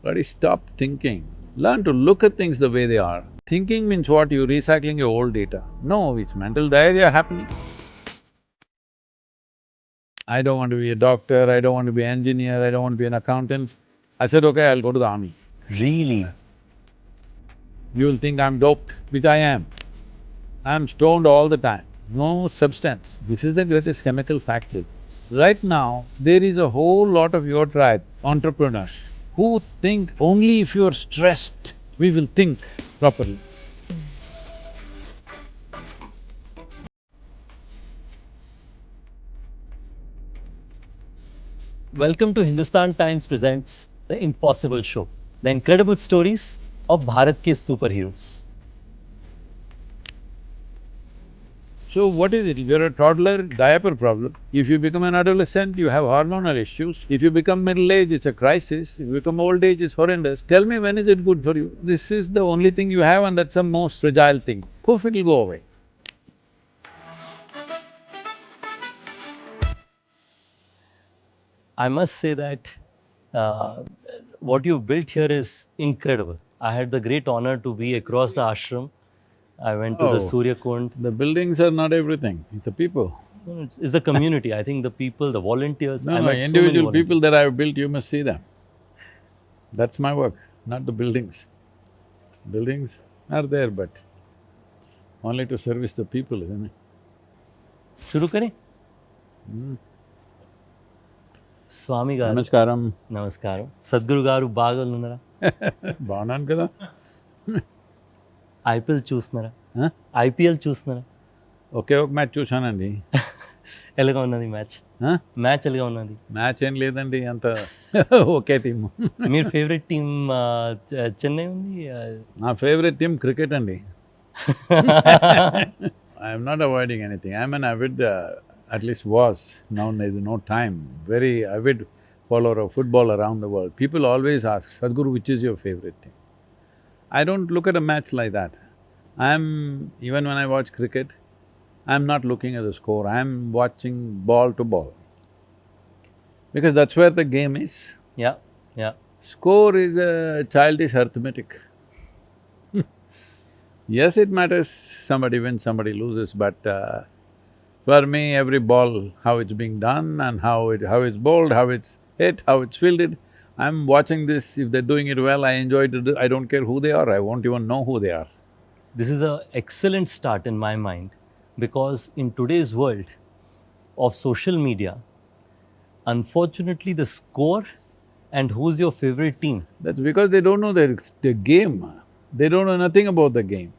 But stop thinking. Learn to look at things the way they are. Thinking means what? You're recycling your old data. No, it's mental diarrhea happening. I don't want to be a doctor, I don't want to be an engineer, I don't want to be an accountant. I said, okay, I'll go to the army. Really? You'll think I'm doped, which I am. I'm stoned all the time, no substance. This is the greatest chemical factory. Right now, there is a whole lot of your tribe, entrepreneurs, who think only if you're stressed, we will think properly. Welcome to Hindustan Times presents The Impossible Show, the incredible stories of Bharat ke superheroes. So what is it? If you're a toddler, diaper problem. If you become an adolescent, you have hormonal issues. If you become middle-aged, it's a crisis. If you become old age, it's horrendous. Tell me, when is it good for you? This is the only thing you have and that's the most fragile thing. Poof, it'll go away. I must say that uh, what you built here is incredible. I had the great honor to be across the ashram. I went to the Oh, Surya Kund. the buildings are not everything, it's the people. It's the community. I think the people, the volunteers. I No, met so many individual people volunteers. that I've built, you must see them. That's my work, not the buildings. Buildings are there, but only to service the people, isn't it? शुरू करें? స్వామి గారు Namaskaram. నమస్కారం. సద్గురు గారు బాగా ఉన్నారా? బాగున్నాను కదా? IPL చూస్తున్నారా? Huh? ఐపీఎల్ చూస్తున్నారా? ఒకే ఒక మ్యాచ్ చూశానండి. ఎలాగా ఉన్నది మ్యాచ్? Huh? మ్యాచ్ ఎలాగా ఉన్నది? మ్యాచ్ ఏం లేదండి, అంత ఒకే టీము. మీరు ఫేవరెట్ టీమ్ చెన్నై ఉంది. నా ఫేవరెట్ టీమ్ క్రికెట్ అండి. I'm not avoiding anything. I'm an avid, at least was, now there is no time, very avid follower of football around the world. People always ask, Sadhguru, which is your favorite team? I don't look at a match like that. Even when I watch cricket, I'm not looking at the score, I'm watching ball to ball. Because that's where the game is. Yeah yeah Score is a childish arithmetic. Yes, it matters, somebody wins, somebody loses, but for me, every ball, how it's being done and how it's bowled, how it's hit, how it's fielded, I'm watching this. If they're doing it well, I enjoy to do. I don't care who they are, I won't even know who they are. This is a excellent start in my mind because in today's world of social media unfortunately the score and who's your favourite team. That's because they don't know the game. They don't know nothing about the game.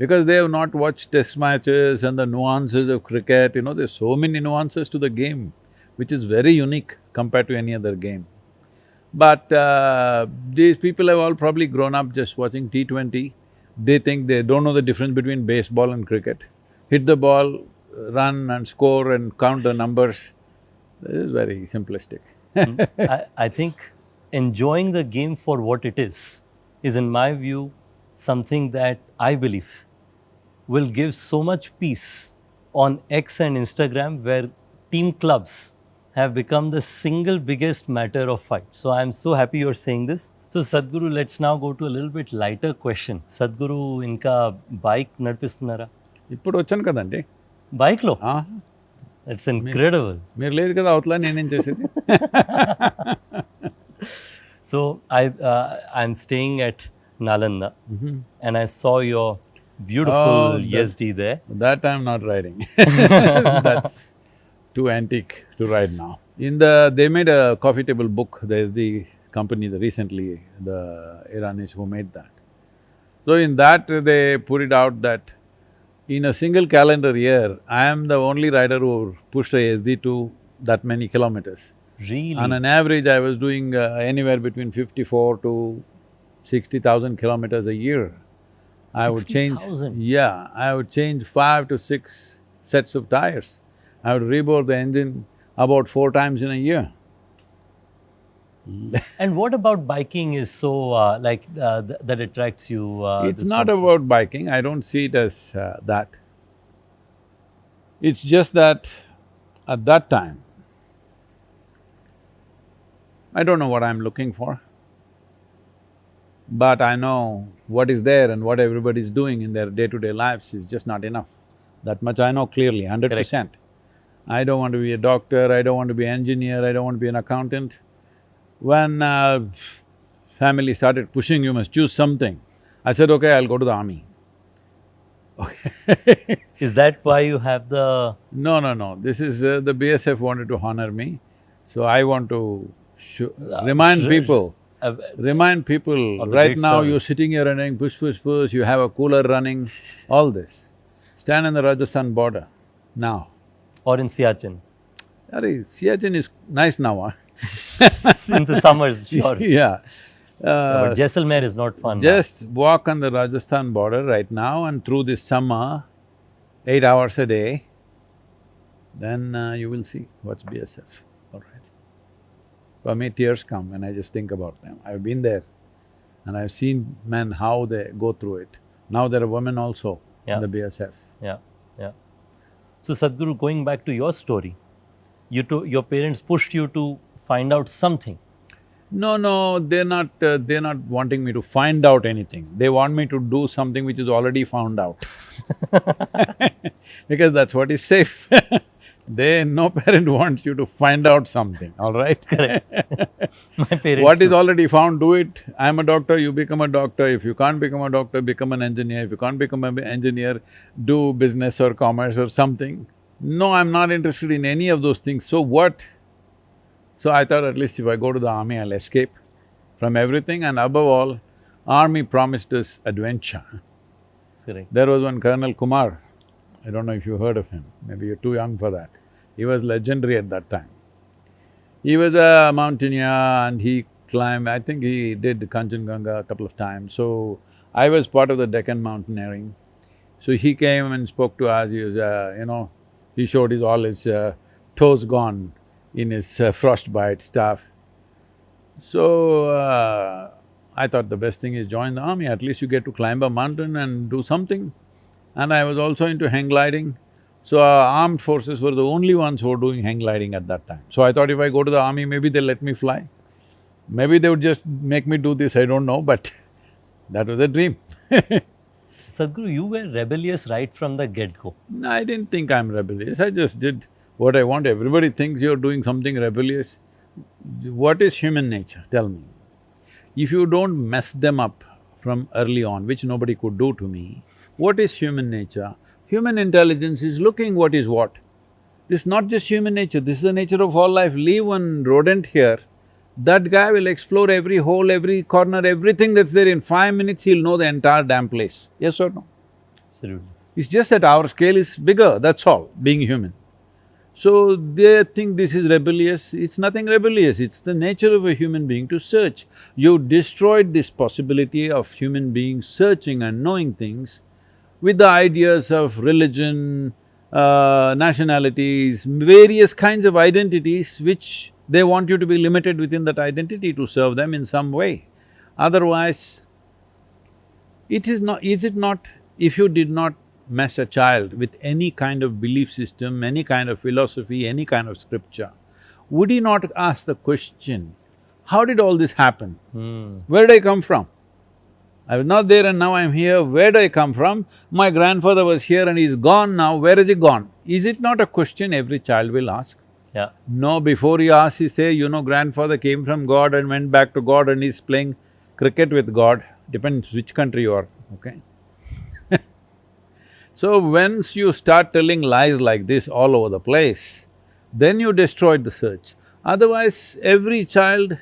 Because they have not watched test matches and the nuances of cricket, there's so many nuances to the game, which is very unique compared to any other game. But these people have all probably grown up just watching T20. They think they don't know the difference between baseball and cricket. Hit the ball, run and score and count the numbers. This is very simplistic. I think enjoying the game for what it is in my view something that I believe will give so much peace on X and Instagram, where team clubs have become the single biggest matter of fight. So I am so happy you're saying this. So Sadhguru, let's now go to a little bit lighter question. Sadhguru, inka bike నడిపిస్తున్నారా? ఇప్పుడు వచ్చాను కదండి. Bike లో? ఆ, That's incredible. మీరు లేదు కదా అవతల, నేనేం చేసేది? So I'm staying at Nalanda and I saw your beautiful Oh, ESD there. That I'm not riding. That's too antique to ride now. They made a coffee table book. There's the company, the Iranis who made that. So in that, they put it out that in a single calendar year, I am the only rider who pushed a SD to that many kilometers. Really? On an average, I was doing anywhere between 54 to 60,000 kilometers a year. I would change… 60,000? Yeah, I would change 5 to 6 sets of tires. I would rebore the engine about 4 times in a year. And what about biking is so that attracts you? It's this not concept? about biking, I don't see it as that. It's just that at that time, I don't know what I'm looking for. but I know what is there and what everybody is doing in their day-to-day lives is just not enough. That much I know clearly, 100%. I don't want to be a doctor, I don't want to be an engineer, I don't want to be an accountant. When family started pushing, you must choose something, I said, okay, I'll go to the army. Is that why you have the… No, this is… the BSF wanted to honor me, so I want to remind sure. people, uh, remind people, Of the right great now you're service. sitting here and saying push, you have a cooler running, all this. Stand in the Rajasthan border, now. or in Siachen? Arey, Siachen is nice now, huh? In the summers, sure. Yeah. Yeah, but Jaisalmer is not fun now. Just walk on the Rajasthan border right now and through this summer, 8 hours a day, then you will see what's BSF, all right. For me, tears come when I just think about them. I've been there and I've seen men how they go through it. Now there are women also Yeah. in the BSF. Yeah, yeah. So Sadhguru, going back to your story, your parents pushed you to find out something. No, they're not wanting me to find out anything. They want me to do something which is already found out. Because that's what is safe. No parent wants you to find out something, all right? My parents What is too. already found, do it. I'm a doctor, you become a doctor. If you can't become a doctor, become an engineer. If you can't become an engineer, do business or commerce or something. No, I'm not interested in any of those things, so what? So I thought at least if I go to the army, I'll escape from everything, and above all, army promised us adventure. Correct. There was one Colonel Kumar, I don't know if you heard of him, maybe you're too young for that. He was legendary at that time. He was a mountaineer and he climbed… I think he did Kanchenjunga a couple of times, so I was part of the Deccan mountaineering. So he came and spoke to us, he was, he showed all his toes gone in his frostbite stuff. So, I thought the best thing is join the army, at least you get to climb a mountain and do something. And I was also into hang gliding, so armed forces were the only ones who were doing hang gliding at that time. So I thought if I go to the army, maybe they'll let me fly. Maybe they would just make me do this, I don't know, but that was a dream. Sadhguru, you were rebellious right from the get-go. No, I didn't think I'm rebellious, I just did what I want. Everybody thinks you're doing something rebellious. What is human nature? Tell me. If you don't mess them up from early on, which nobody could do to me, what is human nature? Human intelligence is looking what is what. This is not just human nature, this is the nature of all life. Leave one rodent here, that guy will explore every hole, every corner, everything that's there. In 5 minutes, he'll know the entire damn place. Yes or no? Absolutely. It's just that our scale is bigger, that's all, being human. So they think this is rebellious, it's nothing rebellious, it's the nature of a human being to search. You destroyed this possibility of human beings searching and knowing things with the ideas of religion, nationalities, various kinds of identities which they want you to be limited within that identity to serve them in some way. Otherwise, is it not, if you did not mess a child with any kind of belief system, any kind of philosophy, any kind of scripture, would he not ask the question, how did all this happen? Where did I come from? I was not there and now I'm here, where do I come from? My grandfather was here and he's gone now, where is he gone? Is it not a question every child will ask? Yeah. No, before he asks, he say, grandfather came from God and went back to God and he's playing cricket with God, depends which country you are, okay? So once you start telling lies like this all over the place, then you destroyed the search. Otherwise, every child,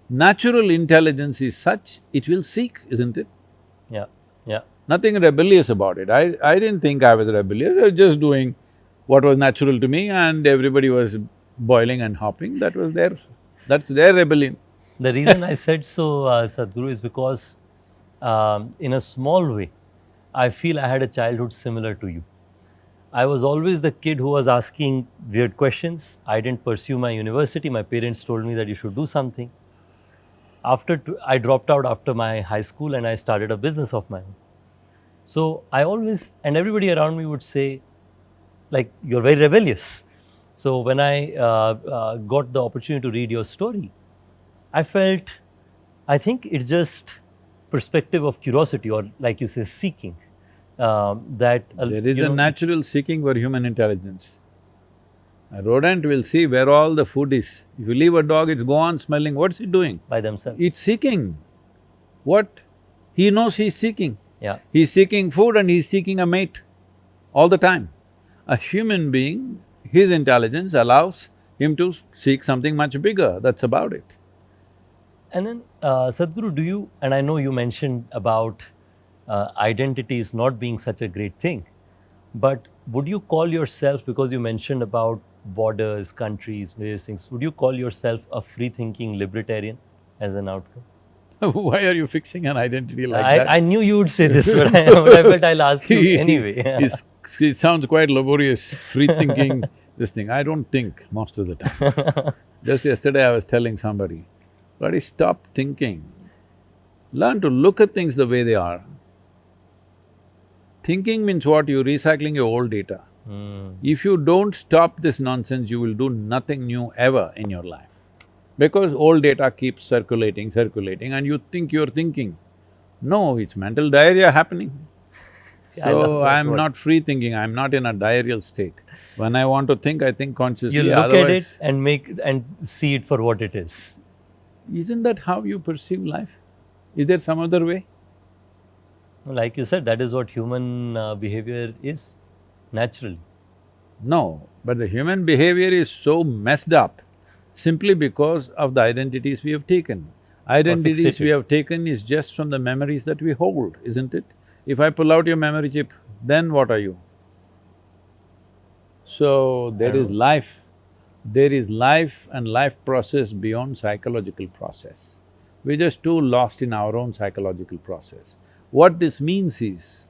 natural intelligence is such, it will seek, isn't it? Yeah, yeah. Nothing rebellious about it. I didn't think I was rebellious, I was just doing what was natural to me and everybody was boiling and hopping, that's their rebellion. The reason I said so, Sadhguru, is because in a small way, I feel I had a childhood similar to you. I was always the kid who was asking weird questions. I didn't pursue my university. My parents told me that you should do something. I dropped out after my high school and I started a business of my own. So I always, and everybody around me would say, like, you're very rebellious. So when I got the opportunity to read your story, I felt, I think it's just perspective of curiosity, or like you say, seeking. There is a natural seeking for human intelligence. A rodent will see where all the food is. If you leave a dog, it's go on smelling. What's it doing? by themselves. It's seeking. What? He knows he's seeking. Yeah. He's seeking food and he's seeking a mate all the time. A human being, his intelligence allows him to seek something much bigger, that's about it. And then, Sadhguru, do you, and I know you mentioned about identities not being such a great thing, but would you call yourself, because you mentioned about borders, countries, various things, would you call yourself a free-thinking libertarian as an outcome? Why are you fixing an identity like that? I knew you would say this, but I felt I'll ask you anyway. It sounds quite laborious, free thinking, this thing. I don't think most of the time. Just yesterday I was telling somebody, buddy, stop thinking. Learn to look at things the way they are. Thinking means what? You're recycling your old data. If you don't stop this nonsense, you will do nothing new ever in your life. Because old data keeps circulating, and you think you're thinking. No, it's mental diarrhea happening. So, I'm not free thinking, I'm not in a diarrheal state. When I want to think, I think consciously, You look at otherwise… it and see it for what it is. Isn't that how you perceive life? Is there some other way? Like you said, that is what human behavior is, naturally. No, but the human behavior is so messed up simply because of the identities we have taken. Identities we have taken is just from the memories that we hold, isn't it? If I pull out your memory chip, then what are you? So, there is life and life process beyond psychological process. We're just too lost in our own psychological process. What this means is,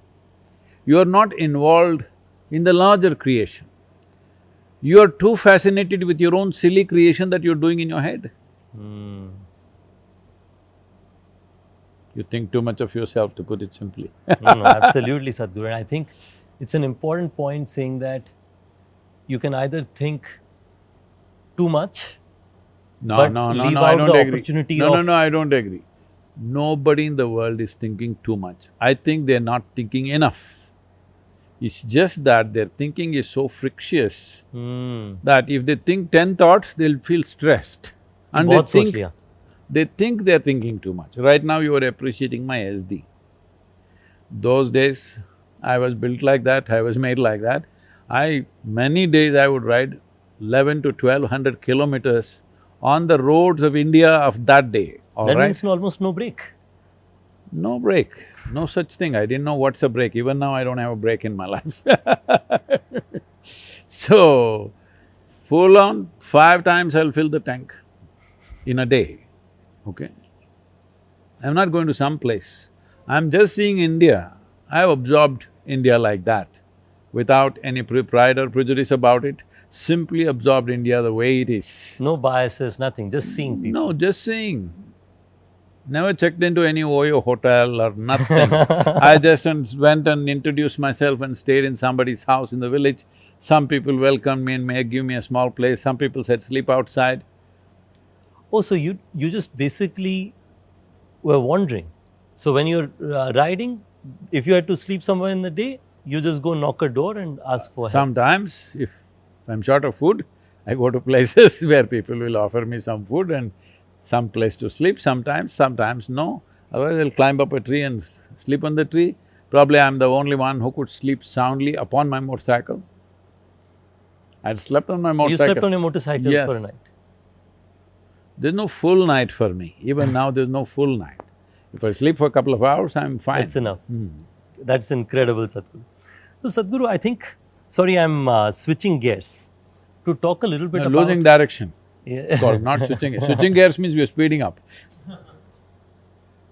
you are not involved in the larger creation. You are too fascinated with your own silly creation that you're doing in your head. You think too much of yourself, to put it simply. No, absolutely, Sadhguru. And I think it's an important point saying that you can either think too much, but leave out I don't the agree. opportunity No, of… I don't agree. Nobody in the world is thinking too much. I think they're not thinking enough. It's just that their thinking is so frictious that if they think 10 thoughts, they'll feel stressed. And they think they're thinking too much. Right now you are appreciating my SD. Those days, I was built like that, I was made like that. Many days I would ride 11 to 1200 kilometers on the roads of India of that day, all right? That means almost no break. No break, no such thing. I didn't know what's a break. Even now I don't have a break in my life. So, full on, 5 times I'll fill the tank in a day, okay? I'm not going to some place. I'm just seeing India. I've absorbed India like that, without any pride or prejudice about it, simply absorbed India the way it is. No biases, nothing, just seeing people. No, just seeing. Never checked into any Oyo hotel or nothing. I just went and introduced myself and stayed in somebody's house in the village. Some people welcomed me and may give me a small place, some people said sleep outside. Oh, so you just basically were wandering. So when you're riding, if you had to sleep somewhere in the day, you just go knock a door and ask for help. Sometimes, if I'm short of food, I go to places where people will offer me some food and some place to sleep. Sometimes no. Otherwise I'll climb up a tree and sleep on the tree. Probably I'm the only one who could sleep soundly upon my motorcycle. I'd slept on my motorcycle. You slept on your motorcycle for a night? There's no full night for me. Even now there's no full night. If I sleep for a couple of hours, I'm fine. That's enough. That's incredible, Sadhguru. So Sadhguru, I think… Sorry, I'm switching gears to talk a little bit about… losing direction. Yeah. It's called, not switching gears. Switching gears means we're speeding up.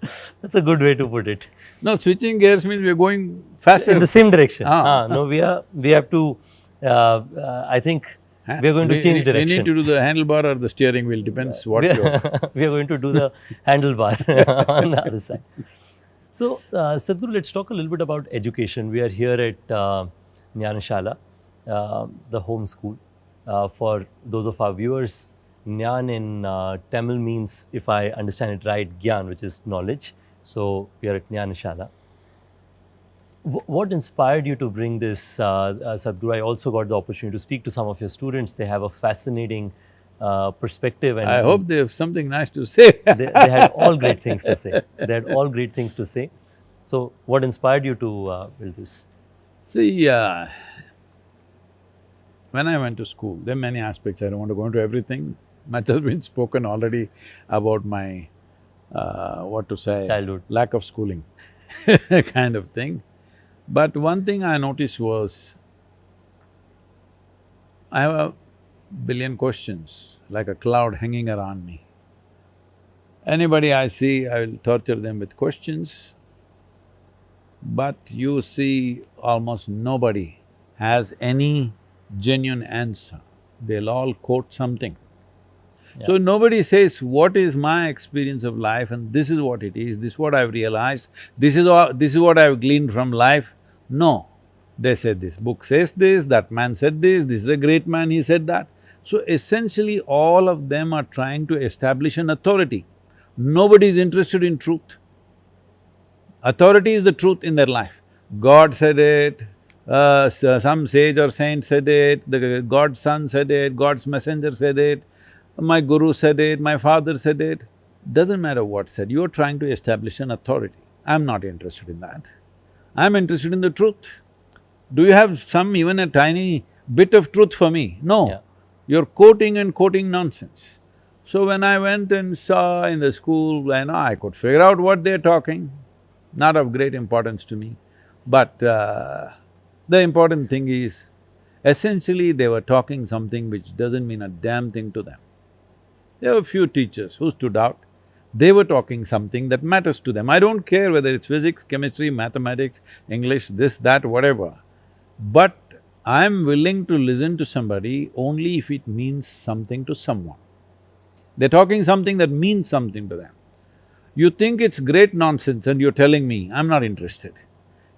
That's a good way to put it. No, switching gears means we're going faster. In the same direction. Ah. No, we have to… I think we are going to change direction. We need to do the handlebar or the steering wheel, depends what you're… We are going to do the handlebar on the other side. So, Sadhguru, let's talk a little bit about education. We are here at Jnanashala, the home school. For those of our viewers, Jnan in Tamil means, if I understand it right, Gyan, which is knowledge. So we are at Jnanashala. What inspired you to bring this, Sadhguru? I also got the opportunity to speak to some of your students. They have a fascinating perspective, I and hope they have something nice to say. they had all great things to say. They had all great things to say. So, what inspired you to build this? See, when I went to school, there are many aspects, I don't want to go into everything. Much has been spoken already about my, what to say… Childhood. lack of schooling kind of thing. But one thing I noticed was, I have a billion questions, like a cloud hanging around me. Anybody I see, I will torture them with questions, but you see almost nobody has any genuine answer. They'll all quote something. So nobody says, what is my experience of life and this is what it is, this is what I've realized, this is what I've gleaned from life. No, they said this book says this, that man said this is a great man, he said that. So essentially all of them are trying to establish an authority. Nobody is interested in truth. Authority is the truth in their life. God said it, some sage or saint said it, God's son said it, God's messenger said it, my guru said it, my father said it. Doesn't matter what said, you're trying to establish an authority. I'm not interested in that. I'm interested in the truth. Do you have even a tiny bit of truth for me? No. Yeah. You're quoting and quoting nonsense. So when I went and saw in the school, I could figure out what they're talking, not of great importance to me. But the important thing is, essentially they were talking something which doesn't mean a damn thing to them. There were few teachers who stood out, they were talking something that matters to them. I don't care whether it's physics, chemistry, mathematics, English, this, that, whatever. But I'm willing to listen to somebody only if it means something to someone. They're talking something that means something to them. You think it's great nonsense and you're telling me, I'm not interested.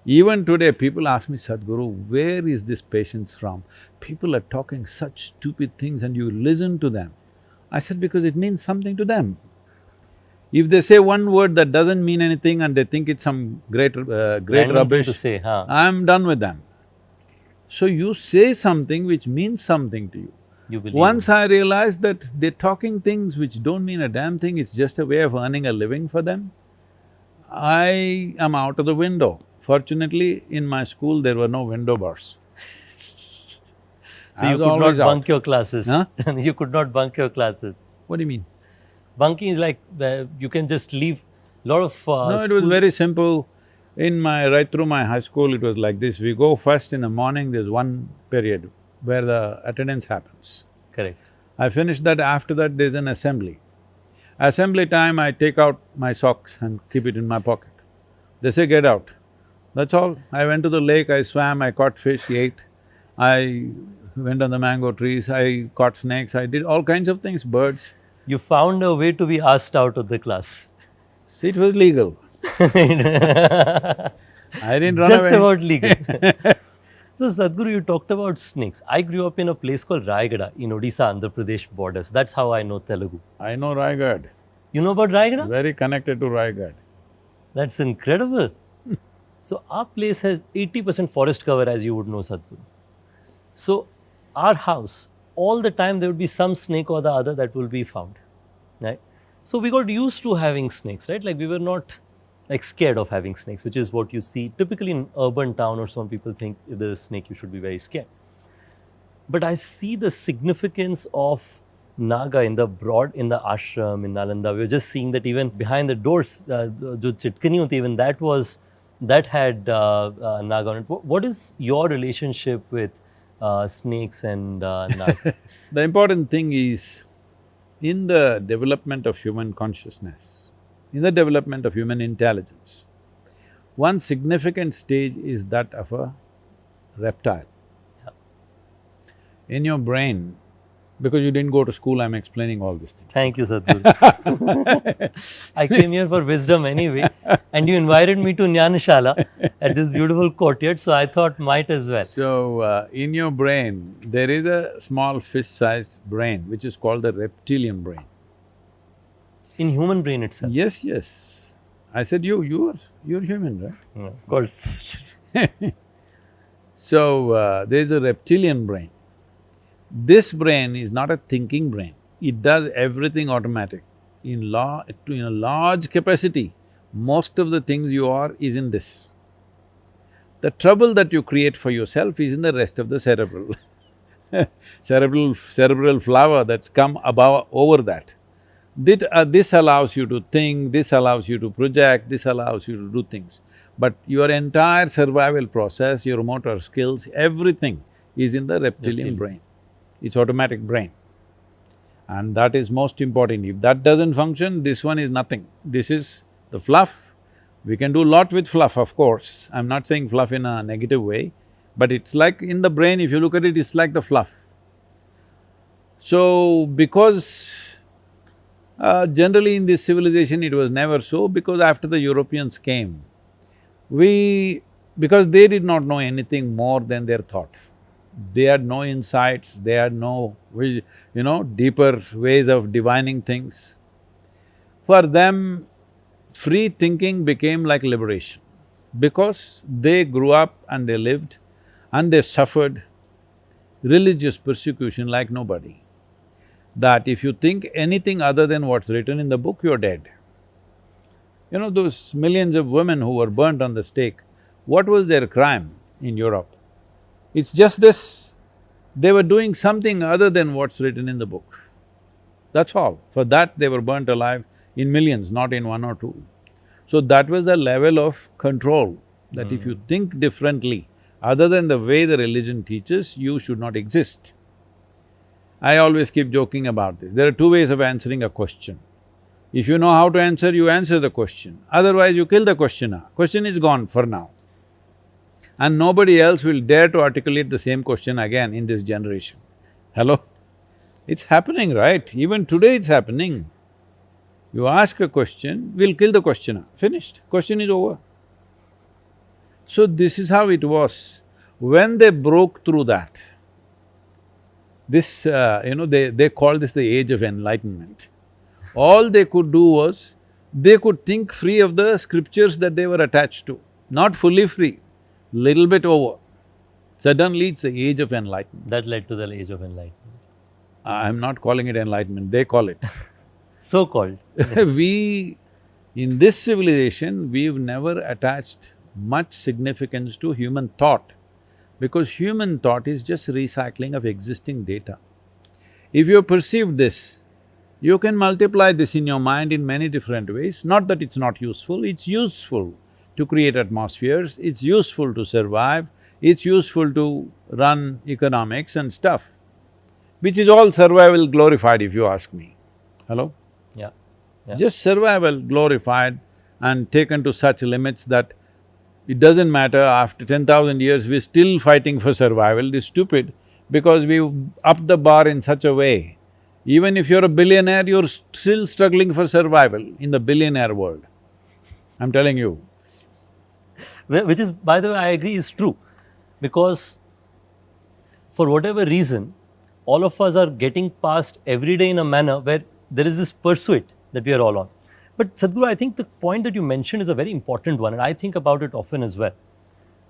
Even today, people ask me, Sadhguru, where is this patience from? People are talking such stupid things and you listen to them. I said, because it means something to them. If they say one word that doesn't mean anything and they think it's some great Random thing rubbish, to say, huh? I'm done with them. So you say something which means something to you. You believe Once I realized that they're talking things which don't mean a damn thing, it's just a way of earning a living for them, I am out of the window. Fortunately, in my school, there were no window bars. So you could not bunk your classes. Huh? You could not bunk your classes. What do you mean? Bunking is like you can just leave. Lot of No, it was very simple. Right through my high school, it was like this. We go first in the morning, there's one period where the attendance happens. Correct. I finish that, after that there's an assembly. Assembly time, I take out my socks and keep it in my pocket. They say, get out. That's all. I went to the lake, I swam, I caught fish, ate. I went on the mango trees, I caught snakes, I did all kinds of things, birds. You found a way to be asked out of the class. See, it was legal. I didn't run Just away. about legal. So Sadhguru, you talked about snakes. I grew up in a place called Raigada in Odisha, Andhra Pradesh borders. That's how I know Telugu. I know Raigad, You know about Raigada? very connected to Raigad. That's incredible. So our place has 80% forest cover, as you would know, Sadhguru. So our house, all the time there would be some snake or the other that will be found, right? So we got used to having snakes, right? Like we were not like scared of having snakes, which is what you see typically in urban town, or some people think if there's a snake you should be very scared. But I see the significance of Naga in the ashram in Nalanda. We were just seeing that even behind the doors, jo chitkani hoti, even that had Naga on it. What is your relationship with snakes and Naga? The important thing is, in the development of human consciousness, in the development of human intelligence, one significant stage is that of a reptile. Yeah. In your brain, because you didn't go to school, I'm explaining all this thing. Thank you, Sadhguru. I came here for wisdom anyway, and you invited me to Jnanashala at this beautiful courtyard, so I thought might as well. So, in your brain, there is a small fish-sized brain which is called the reptilian brain. In human brain itself. Yes, yes. I said, you're human, right? Of course. So, there's a reptilian brain. This brain is not a thinking brain, it does everything automatic. In a large capacity, most of the things you are is in this. The trouble that you create for yourself is in the rest of the cerebral cerebral flower that's come above… over that. This allows you to think, this allows you to project, this allows you to do things. But your entire survival process, your motor skills, everything is in the reptilian brain. It's automatic brain. And that is most important. If that doesn't function, this one is nothing. This is the fluff. We can do a lot with fluff, of course. I'm not saying fluff in a negative way, but it's like in the brain, if you look at it, it's like the fluff. So, because generally in this civilization it was never so, because after the Europeans came, because they did not know anything more than their thought. They had no insights, they had no deeper ways of divining things. For them, free thinking became like liberation, because they grew up and they lived and they suffered religious persecution like nobody. That if you think anything other than what's written in the book, you're dead. You know, those millions of women who were burnt on the stake, what was their crime in Europe? It's just this, they were doing something other than what's written in the book. That's all. For that, they were burnt alive in millions, not in one or two. So that was the level of control, that if you think differently, other than the way the religion teaches, you should not exist. I always keep joking about this. There are two ways of answering a question. If you know how to answer, you answer the question. Otherwise, you kill the questioner. Question is gone for now. And nobody else will dare to articulate the same question again in this generation. Hello? It's happening, right? Even today it's happening. You ask a question, we'll kill the questioner. Finished. Question is over. So this is how it was. When they broke through that, they call this the age of enlightenment. All they could do was, they could think free of the scriptures that they were attached to. Not fully free, little bit over. Suddenly it's the age of enlightenment. That led to the age of enlightenment. I'm not calling it enlightenment, they call it. So-called. In this civilization, we've never attached much significance to human thought, because human thought is just recycling of existing data. If you perceive this, you can multiply this in your mind in many different ways. Not that it's not useful, it's useful to create atmospheres, it's useful to survive, it's useful to run economics and stuff, which is all survival glorified if you ask me. Hello? Yeah. Just survival glorified and taken to such limits that it doesn't matter, after 10,000 years we're still fighting for survival. It's stupid, because we've upped the bar in such a way. Even if you're a billionaire, you're still struggling for survival in the billionaire world. I'm telling you. Which is, by the way, I agree, is true. Because for whatever reason, all of us are getting past every day in a manner where there is this pursuit that we are all on. But Sadhguru, I think the point that you mentioned is a very important one, and I think about it often as well,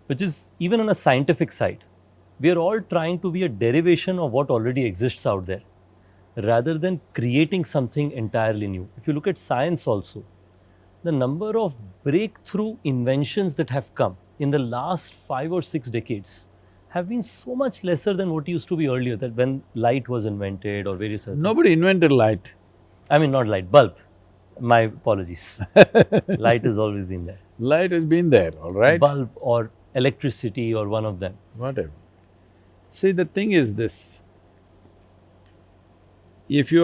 which is even on a scientific side, we are all trying to be a derivation of what already exists out there, rather than creating something entirely new. If you look at science also, the number of breakthrough inventions that have come in the last 5 or 6 decades have been so much lesser than what used to be earlier, that when light was invented or various other things. Nobody invented light. I mean, not light, bulb. My apologies. Light has always been there. Light has been there, all right? Bulb or electricity or one of them. Whatever. See, the thing is this, if you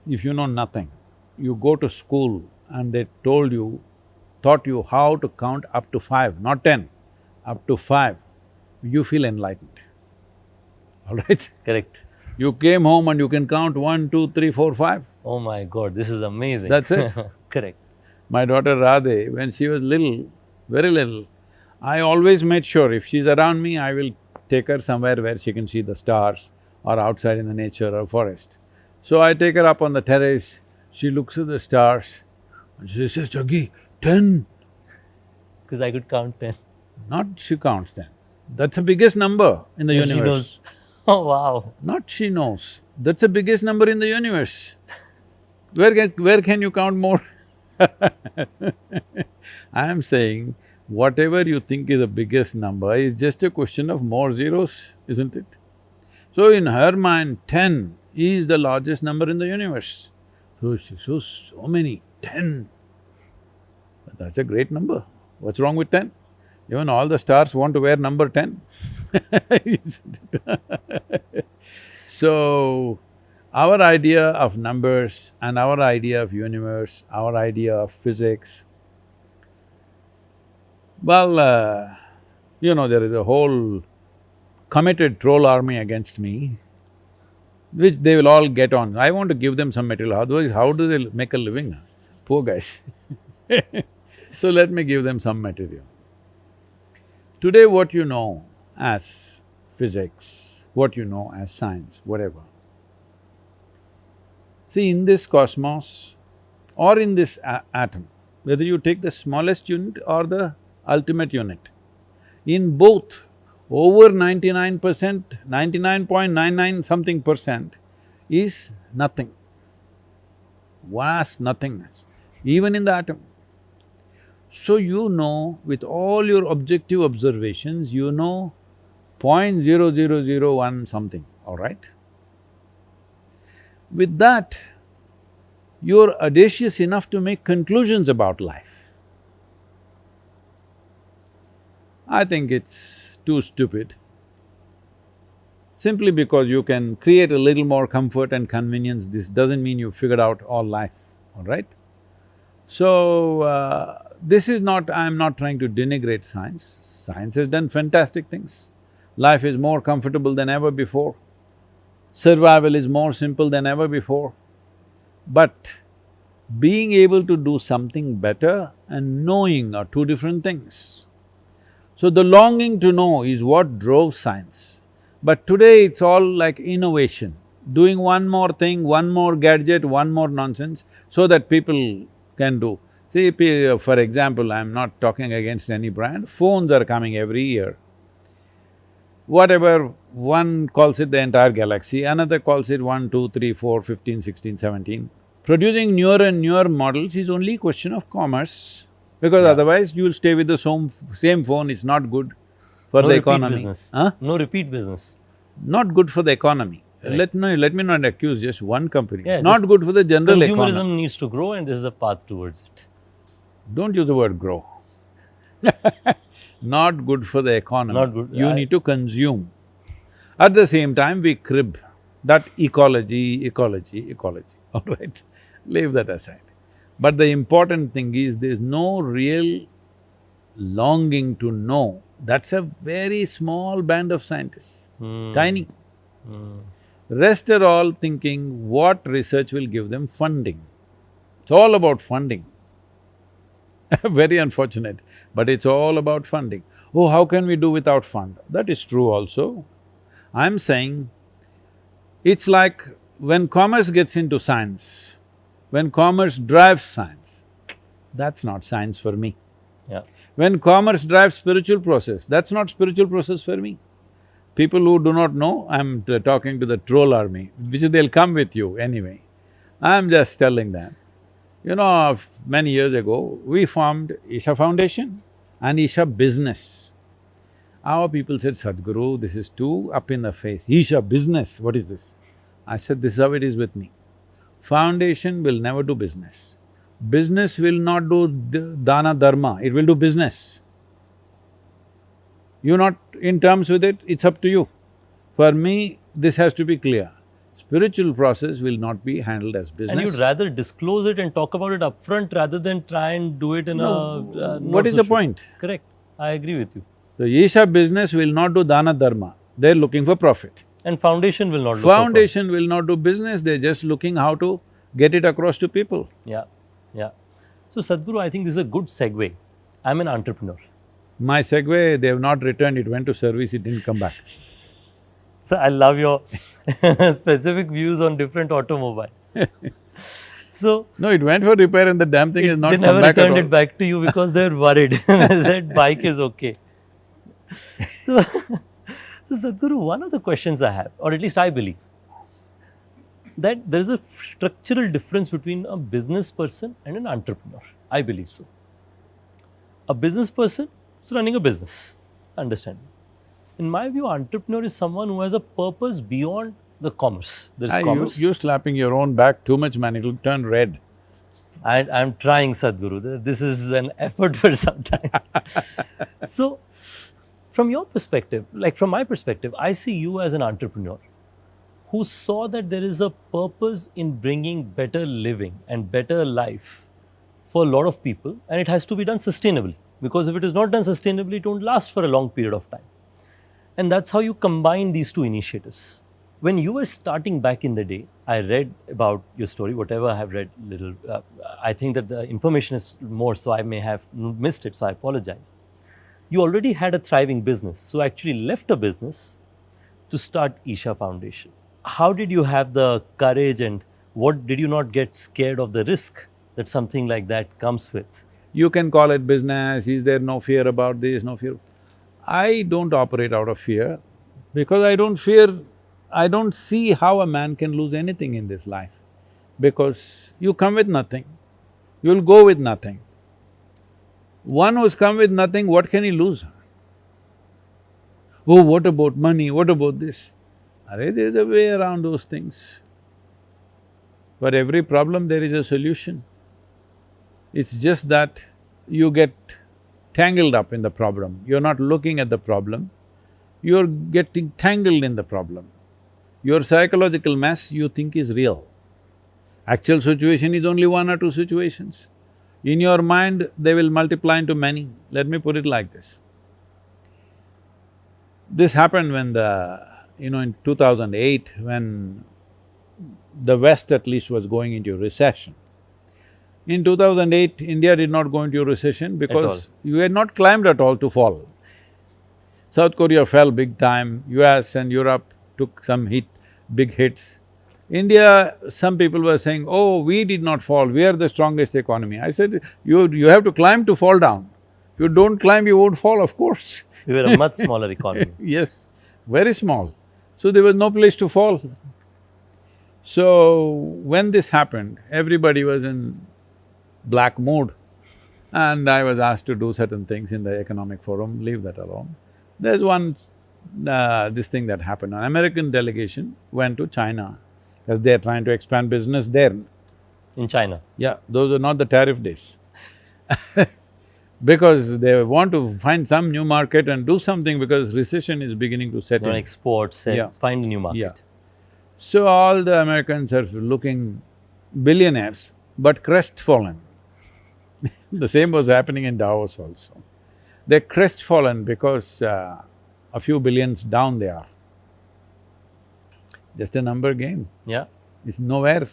know nothing, you go to school and they taught you how to count up to 5, not 10, up to 5, you feel enlightened, all right? Correct. You came home and you can count 1, 2, 3, 4, 5. Oh my God, this is amazing. That's it. Correct. My daughter Radhe, when she was little, very little, I always made sure if she's around me, I will take her somewhere where she can see the stars or outside in the nature or forest. So I take her up on the terrace, she looks at the stars And she says, Jaggi, 10. Because I could count 10. Not she counts 10. That's the biggest number in the And universe. she knows. Oh, wow. Not she knows. That's the biggest number in the universe. Where can you count more? I am saying, whatever you think is the biggest number is just a question of more zeros, isn't it? So in her mind, 10 is the largest number in the universe. So she says, so many, 10. But that's a great number. What's wrong with 10? Even all the stars want to wear number 10. Isn't it? So, our idea of numbers and our idea of universe, our idea of physics, well, there is a whole committed troll army against me, which they will all get on. I want to give them some material, otherwise how do they make a living? Poor guys. So let me give them some material. Today what you know as physics, what you know as science, whatever. See, in this cosmos or in this atom, whether you take the smallest unit or the ultimate unit, in both, over 99%, 99.99 something percent is nothing, vast nothingness, even in the atom. So you know, with all your objective observations, you know 0.0001 something, all right? With that, you're audacious enough to make conclusions about life. I think it's too stupid. Simply because you can create a little more comfort and convenience, this doesn't mean you figured out all life, all right? So, this is not… I'm not trying to denigrate science. Science has done fantastic things. Life is more comfortable than ever before. Survival is more simple than ever before. But being able to do something better and knowing are two different things. So the longing to know is what drove science. But today it's all like innovation, doing one more thing, one more gadget, one more nonsense, so that people can do. See, for example, I'm not talking against any brand, phones are coming every year. Whatever, one calls it the entire galaxy, another calls it 1, 2, 3, 4, 15, 16, 17. Producing newer and newer models is only a question of commerce, because otherwise you'll stay with the same phone, it's not good for No the repeat economy. business. Huh? No repeat business. Not good for the economy. Right. Let me not accuse just one company. Yeah, It's not good for the general Consumerism economy. needs to grow and this is the path towards it. Don't use the word grow. Not good for the economy. Not good. You need to consume. At the same time, we crib that ecology, all right? Leave that aside. But the important thing is, there's no real longing to know. That's a very small band of scientists, tiny. Rest are all thinking what research will give them funding. It's all about funding. Very unfortunate, but it's all about funding. Oh, how can we do without fund? That is true also. I'm saying, it's like when commerce gets into science, when commerce drives science, that's not science for me. Yeah. When commerce drives spiritual process, that's not spiritual process for me. People who do not know, I'm talking to the troll army, which they'll come with you anyway. I'm just telling them, many years ago, we formed Isha Foundation and Isha Business. Our people said, Sadhguru, this is too up in the face. Isha Business, what is this? I said, this is how it is with me. Foundation will never do business. Business will not do dana dharma, it will do business. You're not in terms with it, it's up to you. For me, this has to be clear. Spiritual process will not be handled as business. And you'd rather disclose it and talk about it upfront rather than try and do it in what is the point? Correct, I agree with you. So, Isha Business will not do dana dharma, they're looking for profit. And foundation will not look Foundation will not do business, they're just looking how to get it across to people. Yeah, yeah. So Sadhguru, I think this is a good segue. I'm an entrepreneur. My Segway, they have not returned, it went to service, it didn't come back. So I love your specific views on different automobiles. So No, it went for repair and the damn thing is not they come never back at returned all. it back to you because they're worried that bike is okay. So, so Sadhguru, one of the questions I have, or at least I believe, that there is a structural difference between a business person and an entrepreneur. I believe so. A business person is running a business, understand? In my view, entrepreneur is someone who has a purpose beyond the commerce. There is commerce. You're slapping your own back too much, man, it'll turn red. I'm trying, Sadhguru. This is an effort for some time. So, from your perspective, like from my perspective, I see you as an entrepreneur who saw that there is a purpose in bringing better living and better life for a lot of people, and it has to be done sustainably. Because if it is not done sustainably, it won't last for a long period of time. And that's how you combine these two initiatives. When you were starting back in the day, I read about your story, whatever I have read little. I think that the information is more, so I may have missed it, so I apologize. You already had a thriving business, so actually left a business to start Isha Foundation. How did you have the courage, and what did you not get scared of the risk that something like that comes with? You can call it business, is there no fear about this, no fear? I don't operate out of fear because I don't see how a man can lose anything in this life because you come with nothing, you'll go with nothing. One who's come with nothing, what can he lose? Oh, what about money, what about this? Arey, there's a way around those things. For every problem there is a solution. It's just that you get tangled up in the problem. You're not looking at the problem, you're getting tangled in the problem. Your psychological mess you think is real. Actual situation is only one or two situations. In your mind, they will multiply into many. Let me put it like this. This happened when in 2008, when the West at least was going into recession. In 2008, India did not go into a recession because you had not climbed at all to fall. South Korea fell big time, US and Europe took some big hits. India, some people were saying, oh, we did not fall, we are the strongest economy. I said, you have to climb to fall down. If you don't climb, you won't fall, of course. We were a much smaller economy. Yes, very small. So there was no place to fall. So when this happened, everybody was in black mood and I was asked to do certain things in the economic forum, leave that alone. There's this thing that happened, an American delegation went to China because they're trying to expand business there. In China? Yeah, those are not the tariff days because they want to find some new market and do something because recession is beginning to set in. Export, find a new market. Yeah. So all the Americans are looking billionaires, but crestfallen. The same was happening in Davos also. They're crestfallen because a few billions down they are. Just a number game. Yeah. It's nowhere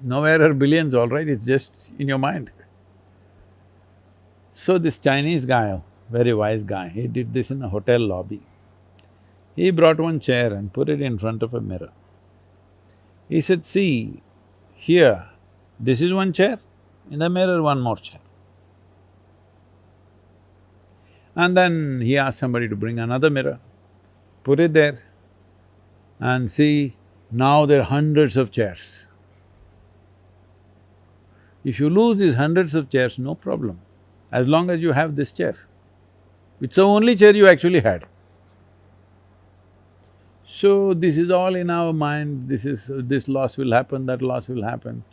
are billions, all right, it's just in your mind. So this Chinese guy, very wise guy, he did this in a hotel lobby. He brought one chair and put it in front of a mirror. He said, see, here, this is one chair, in the mirror one more chair. And then he asked somebody to bring another mirror, put it there and see, now there are hundreds of chairs. If you lose these hundreds of chairs, no problem, as long as you have this chair. It's the only chair you actually had. So this is all in our mind, this loss will happen, that loss will happen.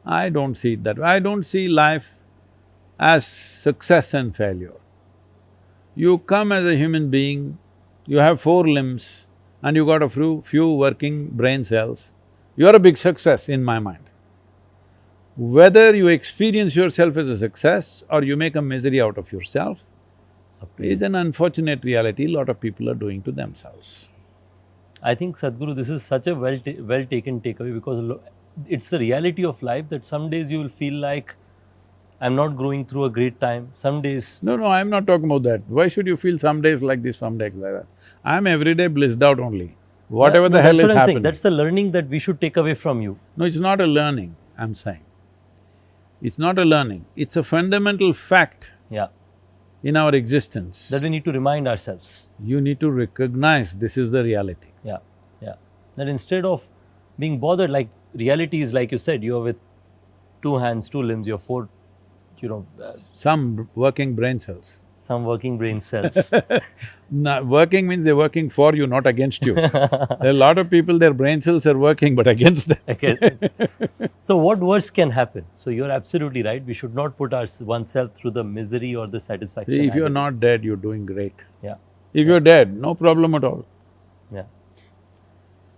I don't see it that way. I don't see life as success and failure. You come as a human being, you have 4 limbs and you got a few working brain cells, you're a big success in my mind. Whether you experience yourself as a success or you make a misery out of yourself is an unfortunate reality a lot of people are doing to themselves. I think, Sadhguru, this is such a well taken takeaway because it's the reality of life that some days you will feel like, I'm not going through a great time, some days… No, I'm not talking about that. Why should you feel some days like this, some days like that? I'm every day blissed out only. Whatever the hell is happening. That's the learning that we should take away from you. No, it's not a learning, I'm saying. It's not a learning, it's a fundamental fact Yeah. in our existence. That we need to remind ourselves. You need to recognize this is the reality. Yeah. Yeah. That instead of being bothered, like reality is like you said, you're with two hands, two limbs, you're four, Some working brain cells. some working brain cells. Working means they're working for you, not against you. There are a lot of people, their brain cells are working but against them. Okay. So what worse can happen? So you're absolutely right. We should not put oneself through the misery or the satisfaction. See, if you're agony. not dead, you're doing great. Yeah. If you're dead, no problem at all. Yeah.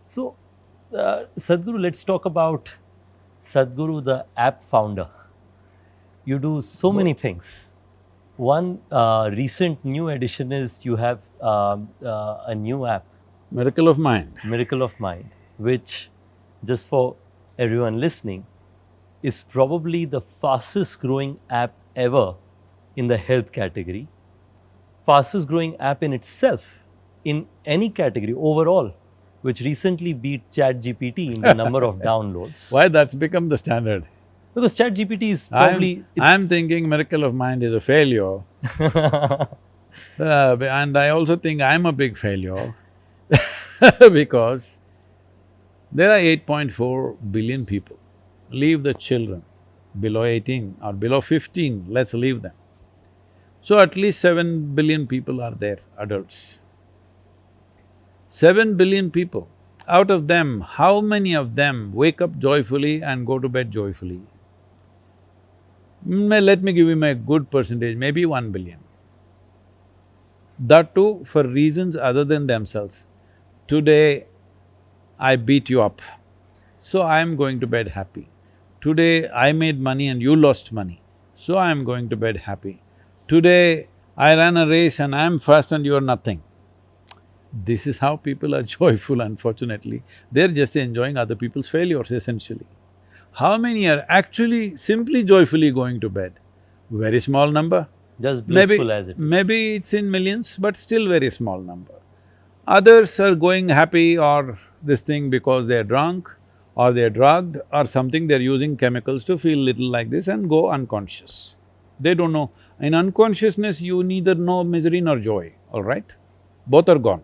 So, Sadhguru, let's talk about Sadhguru, the app founder. You do so many things. One recent new addition is you have a new app, Miracle of Mind. Miracle of Mind, which, just for everyone listening, is probably the fastest growing app ever in the health category. Fastest growing app in itself in any category overall, which recently beat ChatGPT in the number of downloads. Why that's become the standard? Because ChatGPT is probably I'm thinking Miracle of Mind is a failure. And I also think I'm a big failure because there are 8.4 billion people. Leave the children below 18 or below 15, let's leave them. So at least 7 billion people are there, adults. 7 billion people. Out of them, how many of them wake up joyfully and go to bed joyfully? Let me give you a good percentage, maybe 1 billion. That too for reasons other than themselves. Today, I beat you up, so I am going to bed happy. Today, I made money and you lost money, so I am going to bed happy. Today, I ran a race and I am first and you are nothing. This is how people are joyful, unfortunately. They're just enjoying other people's failures, essentially. How many are actually simply joyfully going to bed? Very small number. just blissful as it is. Maybe it's in millions, but still very small number. Others are going happy or this thing because they're drunk or they're drugged or something, they're using chemicals to feel little like this and go unconscious. They don't know. In unconsciousness, you neither know misery nor joy, all right? Both are gone.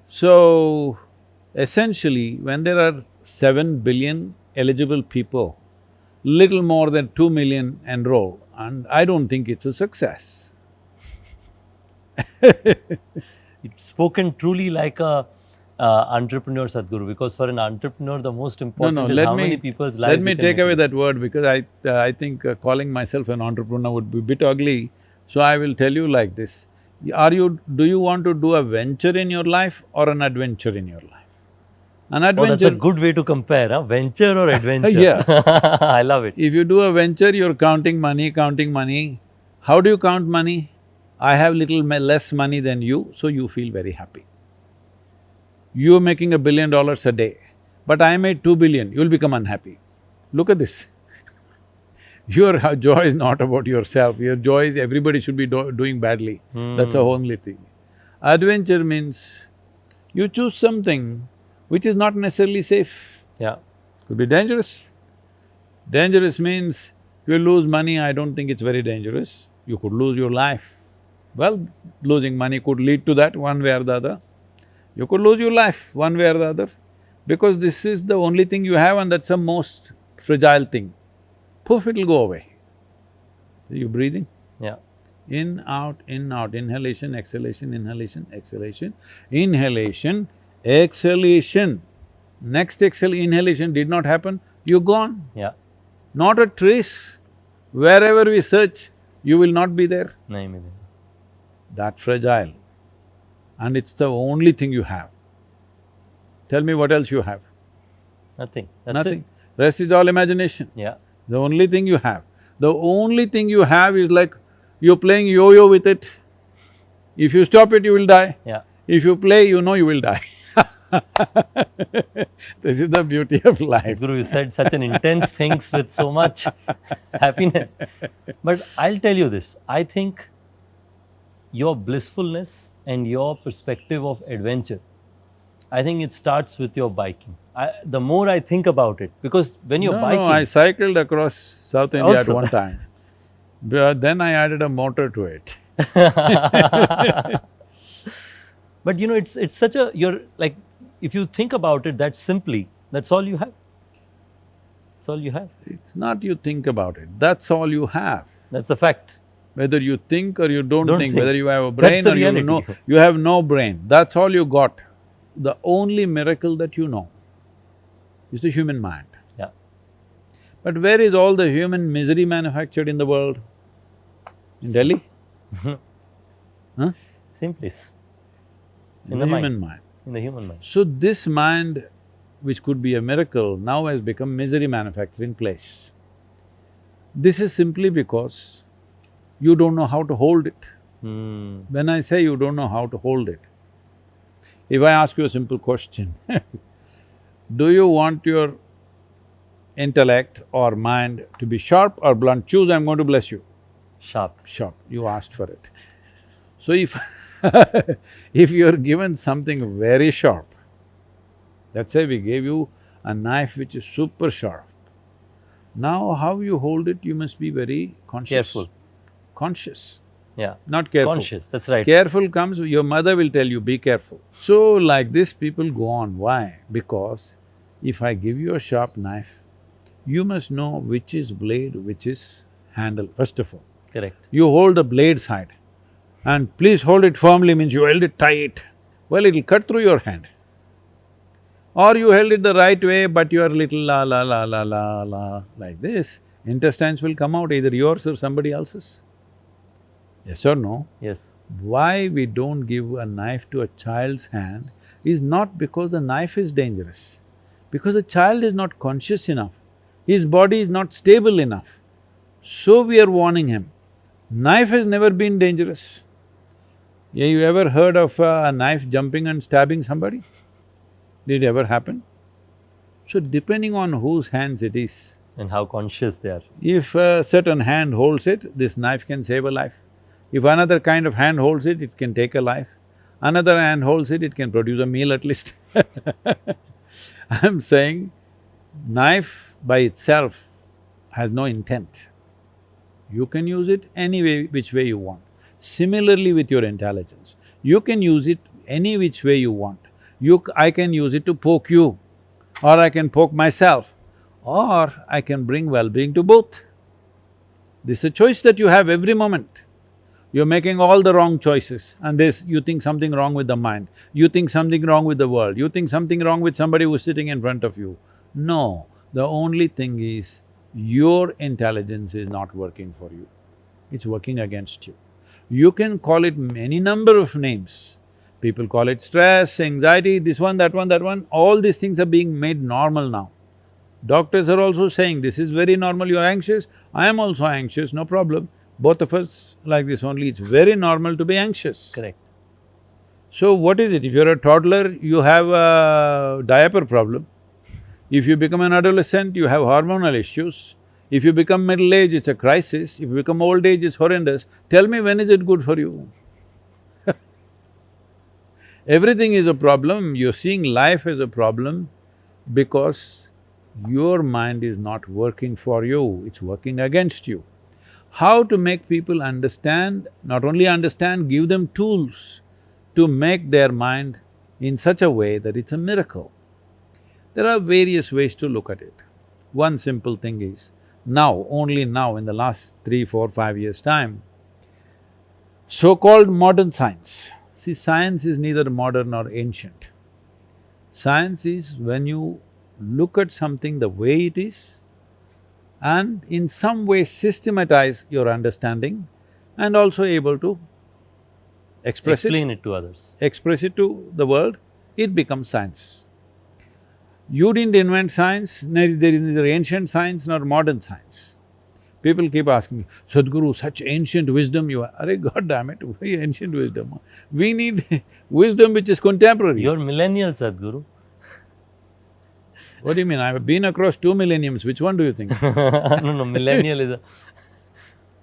So, essentially, when there are 7 billion eligible people, little more than 2 million enroll, and I don't think it's a success. It's spoken truly like a entrepreneur, Sadhguru, because for an entrepreneur, the most important is how many people's lives let me you can take make away it. that word because I think calling myself an entrepreneur would be a bit ugly. So I will tell you like this. Do you want to do a venture in your life or an adventure in your life? An Oh, adventure… that's a good way to compare, huh? Venture or adventure? Yeah. I love it. If you do a venture, you're counting money, counting money. How do you count money? I have less money than you, so you feel very happy. You're making $1 billion a day, but I made 2 billion, you'll become unhappy. Look at this. Your joy is not about yourself, your joy is everybody should be doing badly. That's the only thing. Adventure means you choose something which is not necessarily safe, Yeah. could be dangerous. Dangerous means you lose money, I don't think it's very dangerous. You could lose your life. Well, losing money could lead to that one way or the other. You could lose your life one way or the other because this is the only thing you have and that's the most fragile thing. Poof, it'll go away. So you're breathing. Yeah. In, out, inhalation, exhalation, inhalation, exhalation, inhalation, exhalation. Next inhalation did not happen, you're gone. Yeah. Not a trace. Wherever we search, you will not be there. Nahi milega. That fragile. And it's the only thing you have. Tell me what else you have? Nothing. That's Nothing. it. Rest is all imagination. Yeah. The only thing you have. The only thing you have is like you're playing yo-yo with it. If you stop it, you will die. Yeah. If you play, you know you will die. This is the beauty of life. Guru, you said such an intense things with so much happiness. But I'll tell you this, I think your blissfulness and your perspective of adventure, I think it starts with your biking. the more I think about it, because when you're No, biking, I cycled across South India Also. at one time. But then I added a motor to it. but it's such a, you're like, if you think about it that simply, that's all you have. That's all you have. It's not you think about it, that's all you have. That's the fact. Whether you think or you don't Don't think, think. whether you have a That's brain the or you reality. you have no brain, that's all you got. The only miracle that you know is the human mind. Yeah. But where is all the human misery manufactured in the world? In Delhi? Huh? Same place. In the human mind. In the human mind. So this mind, which could be a miracle, now has become misery manufacturing place. This is simply because you don't know how to hold it. Hmm. When I say you don't know how to hold it, if I ask you a simple question, do you want your intellect or mind to be sharp or blunt? Choose, I'm going to bless you. Sharp. Sharp, you asked for it. So if if you're given something very sharp, let's say we gave you a knife which is super sharp, now how you hold it, you must be very conscious. Careful. Conscious, Yeah. not careful. Conscious, that's right. Careful comes, your mother will tell you, be careful. So like this people go on, why? Because if I give you a sharp knife, you must know which is blade, which is handle, first of all. Correct. You hold the blade side and please hold it firmly means you held it tight, well, it'll cut through your hand. Or you held it the right way but you are little la la la la la la like this, intestines will come out, either yours or somebody else's. Yes or no? Yes. Why we don't give a knife to a child's hand is not because the knife is dangerous, because the child is not conscious enough, his body is not stable enough. So we are warning him. Knife has never been dangerous. Yeah, you ever heard of a knife jumping and stabbing somebody? Did it ever happen? So depending on whose hands it is, And how conscious they are. if a certain hand holds it, this knife can save a life. If another kind of hand holds it, it can take a life. Another hand holds it, it can produce a meal at least. I'm saying, knife by itself has no intent. You can use it any way, which way you want. Similarly with your intelligence, you can use it any which way you want. I can use it to poke you, or I can poke myself, or I can bring well-being to both. This is a choice that you have every moment. You're making all the wrong choices and you think something wrong with the mind, you think something wrong with the world, you think something wrong with somebody who's sitting in front of you. No, the only thing is, your intelligence is not working for you, it's working against you. You can call it any number of names. People call it stress, anxiety, this one, that one, that one, all these things are being made normal now. Doctors are also saying, this is very normal, you're anxious, I am also anxious, no problem. Both of us like this only, it's very normal to be anxious. Correct. So what is it? If you're a toddler, you have a diaper problem. If you become an adolescent, you have hormonal issues. If you become middle age, it's a crisis. If you become old age, it's horrendous. Tell me, when is it good for you? Everything is a problem. You're seeing life as a problem because your mind is not working for you, it's working against you. How to make people understand, not only understand, give them tools to make their mind in such a way that it's a miracle. There are various ways to look at it. One simple thing is, now, only now in the last 3, 4, 5 years' time, so-called modern science. See, science is neither modern nor ancient. Science is when you look at something the way it is and in some way systematize your understanding and also able to Explain it to others. express it to the world, it becomes science. You didn't invent science, there is neither ancient science nor modern science. People keep asking me, Sadhguru, such ancient wisdom you have. Arey, God damn it, why ancient wisdom? We need wisdom which is contemporary. You're millennial, Sadhguru. What do you mean? I've been across 2 millenniums, which one do you think? No, millennial is a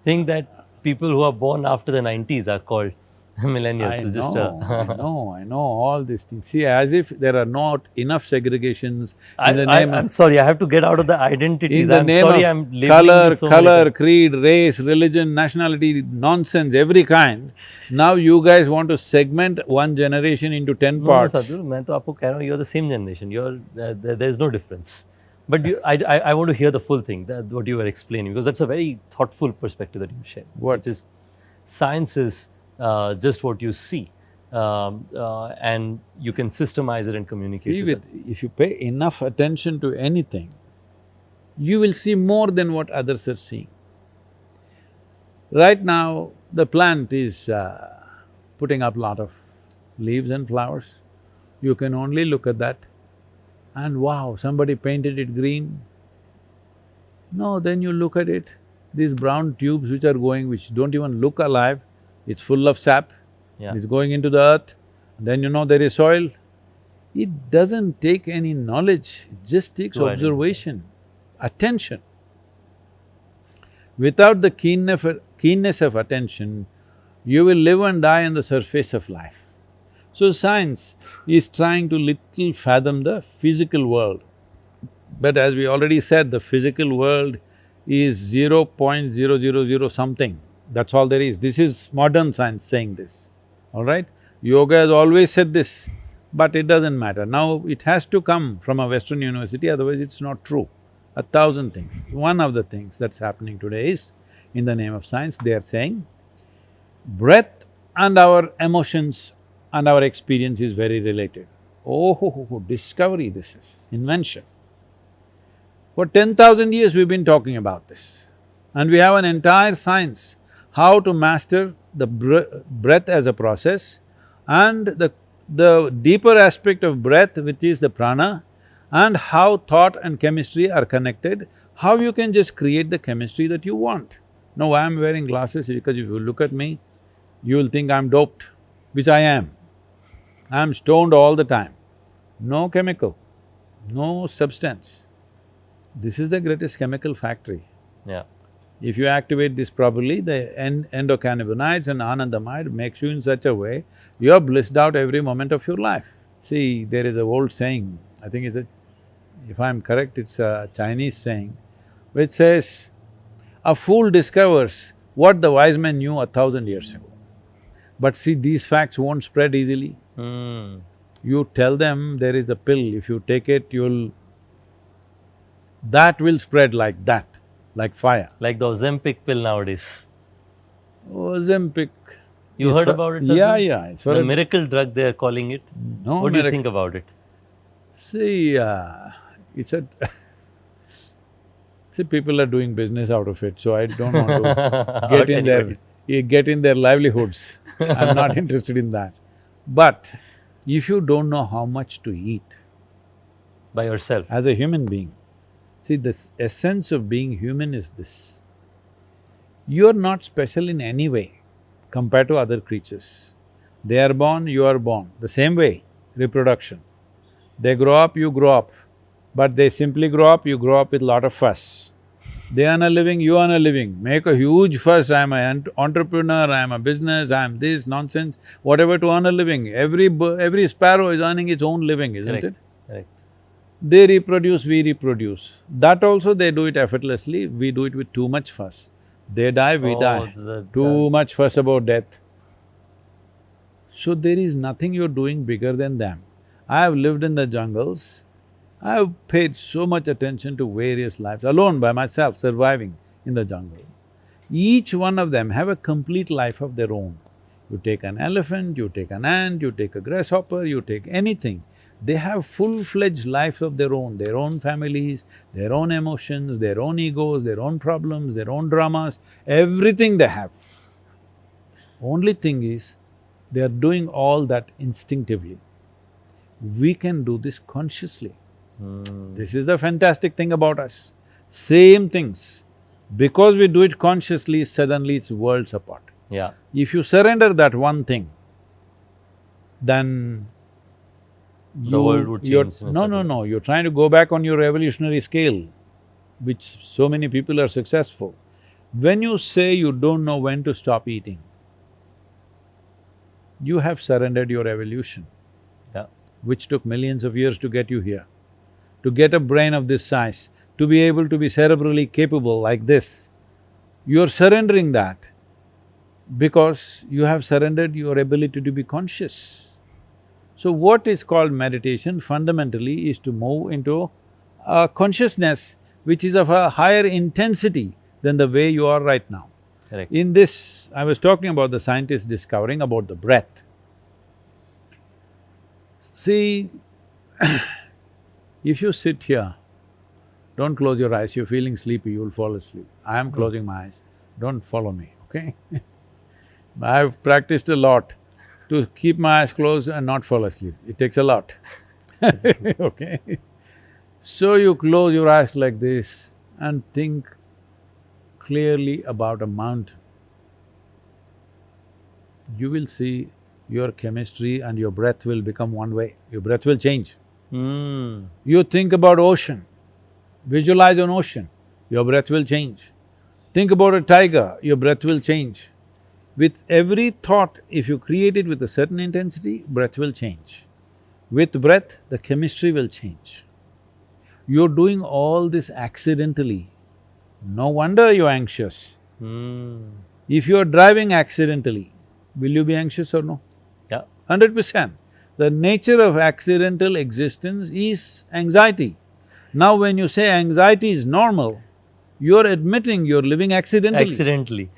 thing that people who are born after the 90s are called. Millennials, I so just know, I know all these things. See, as if there are not enough segregations in the name I'm of sorry, I have to get out of the identities. in the I'm name sorry, of I'm labeling you so many color, times. creed, race, religion, nationality, nonsense, every kind. Now you guys want to segment one generation into 10 No, no, parts. Sadhguru, मैं तो आपको कह रहा हूँ, you're the same generation. There is no difference. But I want to hear the full thing, that what you were explaining, because that's a very thoughtful perspective that you share, What? which is science is just what you see, and you can systemize it and communicate See, with it. if you pay enough attention to anything, you will see more than what others are seeing. Right now, the plant is putting up a lot of leaves and flowers. You can only look at that and wow, somebody painted it green. No, then you look at it, these brown tubes which are going, which don't even look alive, it's full of sap, Yeah. it's going into the earth, then you know there is soil. It doesn't take any knowledge, it just takes To identify. observation, attention. Without the keenness of attention, you will live and die on the surface of life. So science is trying to little fathom the physical world. But as we already said, the physical world is 0.000 something, that's all there is. This is modern science saying this, all right? Yoga has always said this, but it doesn't matter. Now it has to come from a Western university, otherwise it's not true. 1,000 things. One of the things that's happening today is, in the name of science, they are saying, breath and our emotions and our experience is very related. Oh, discovery this is, invention. For 10,000 years we've been talking about this. And we have an entire science, how to master the breath as a process and the deeper aspect of breath, which is the prana, and how thought and chemistry are connected, how you can just create the chemistry that you want. Now, why I'm wearing glasses because if you look at me, you will think I'm doped, which I am. I'm stoned all the time. No chemical, no substance. This is the greatest chemical factory. Yeah. If you activate this properly, the endocannabinoids and anandamide makes you in such a way, you're blissed out every moment of your life. See, there is a old saying, I think if I'm correct, it's a Chinese saying, which says, a fool discovers what the wise man knew 1,000 years ago. But see, these facts won't spread easily. Hmm. You tell them there is a pill, if you take it, that will spread like that, like fire. Like the Ozempic pill nowadays. Ozempic. You is heard for- about it, Yeah, Sadhguru? yeah, it's for The a… miracle drug they are calling it. No What do you miracle. think about it? See, it's a… See, people are doing business out of it, so I don't want to get in their livelihoods. I'm not interested in that. But if you don't know how much to eat By yourself. as a human being, see, the essence of being human is this. You are not special in any way compared to other creatures. They are born, you are born. The same way, reproduction. They grow up, you grow up. But they simply grow up, you grow up with lot of fuss. They earn a living, you earn a living. Make a huge fuss, I'm an entrepreneur, I'm a business, I'm this, nonsense, whatever to earn a living. Every sparrow is earning its own living, isn't Correct. it? Correct. They reproduce, we reproduce. That also they do it effortlessly, we do it with too much fuss. They die, we Oh, die. Too much fuss about death. So there is nothing you're doing bigger than them. I have lived in the jungles, I have paid so much attention to various lives, alone by myself, surviving in the jungle. Each one of them have a complete life of their own. You take an elephant, you take an ant, you take a grasshopper, you take anything, they have full-fledged lives of their own families, their own emotions, their own egos, their own problems, their own dramas, everything they have. Only thing is, they are doing all that instinctively. We can do this consciously. This is the fantastic thing about us. Same things. Because we do it consciously, suddenly it's worlds apart. Yeah. If you surrender that one thing, then The world would you're… change in a No, certain no, way. no, you're trying to go back on your evolutionary scale, which so many people are successful. When you say you don't know when to stop eating, you have surrendered your evolution, Yeah. which took millions of years to get you here. To get a brain of this size, to be able to be cerebrally capable like this, you're surrendering that because you have surrendered your ability to be conscious. So what is called meditation fundamentally is to move into a consciousness which is of a higher intensity than the way you are right now. Correct. In this, I was talking about the scientists discovering about the breath. See, if you sit here, don't close your eyes, you're feeling sleepy, you'll fall asleep. I am closing my eyes, don't follow me, okay? I've practiced a lot to keep my eyes closed and not fall asleep. It takes a lot, okay? So you close your eyes like this and think clearly about a mountain. You will see your chemistry and your breath will become one way, your breath will change. You think about ocean, visualize an ocean, your breath will change. Think about a tiger, your breath will change. With every thought, if you create it with a certain intensity, breath will change. With breath, the chemistry will change. You're doing all this accidentally, no wonder you're anxious. If you're driving accidentally, will you be anxious or no? Yeah. 100%. The nature of accidental existence is anxiety. Now when you say anxiety is normal, you're admitting you're living accidentally. Accidentally.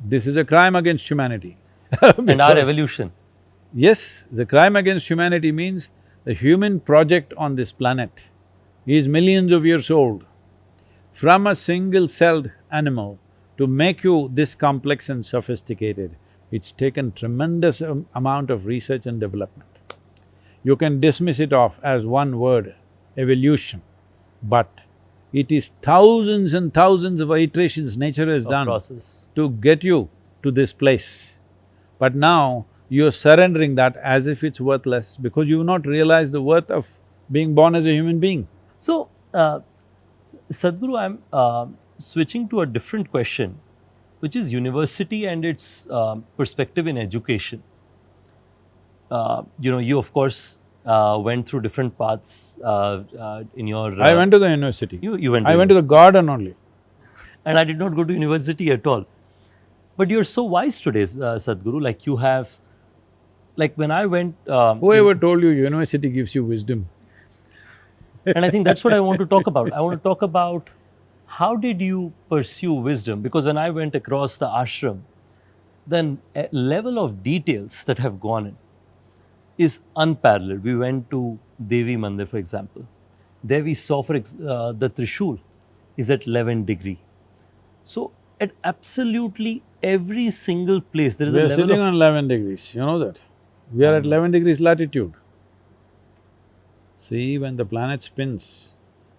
This is a crime against humanity. And our evolution. Yes, the crime against humanity means the human project on this planet is millions of years old. From a single-celled animal to make you this complex and sophisticated, it's taken tremendous amount of research and development. You can dismiss it off as one word, evolution, but it is thousands and thousands of iterations nature has done Process. to get you to this place. But now, you're surrendering that as if it's worthless because you've not realized the worth of being born as a human being. So, Sadhguru, I'm switching to a different question, which is university and its perspective in education. You of course went through different paths in your… I went to the university. You went… I went to the garden only. And I did not go to university at all. But you're so wise today, Sadhguru, like you have… Like when I went… Whoever told you university gives you wisdom? And I think that's what I want to talk about. I want to talk about how did you pursue wisdom? Because when I went across the ashram, then a level of details that have gone in is unparalleled. We went to Devi Mandir, for example. There we saw the Trishul is at 11 degree. So at absolutely every single place there is We a are level sitting of… on 11 degrees, you know that? We are at 11 degrees latitude. See, when the planet spins,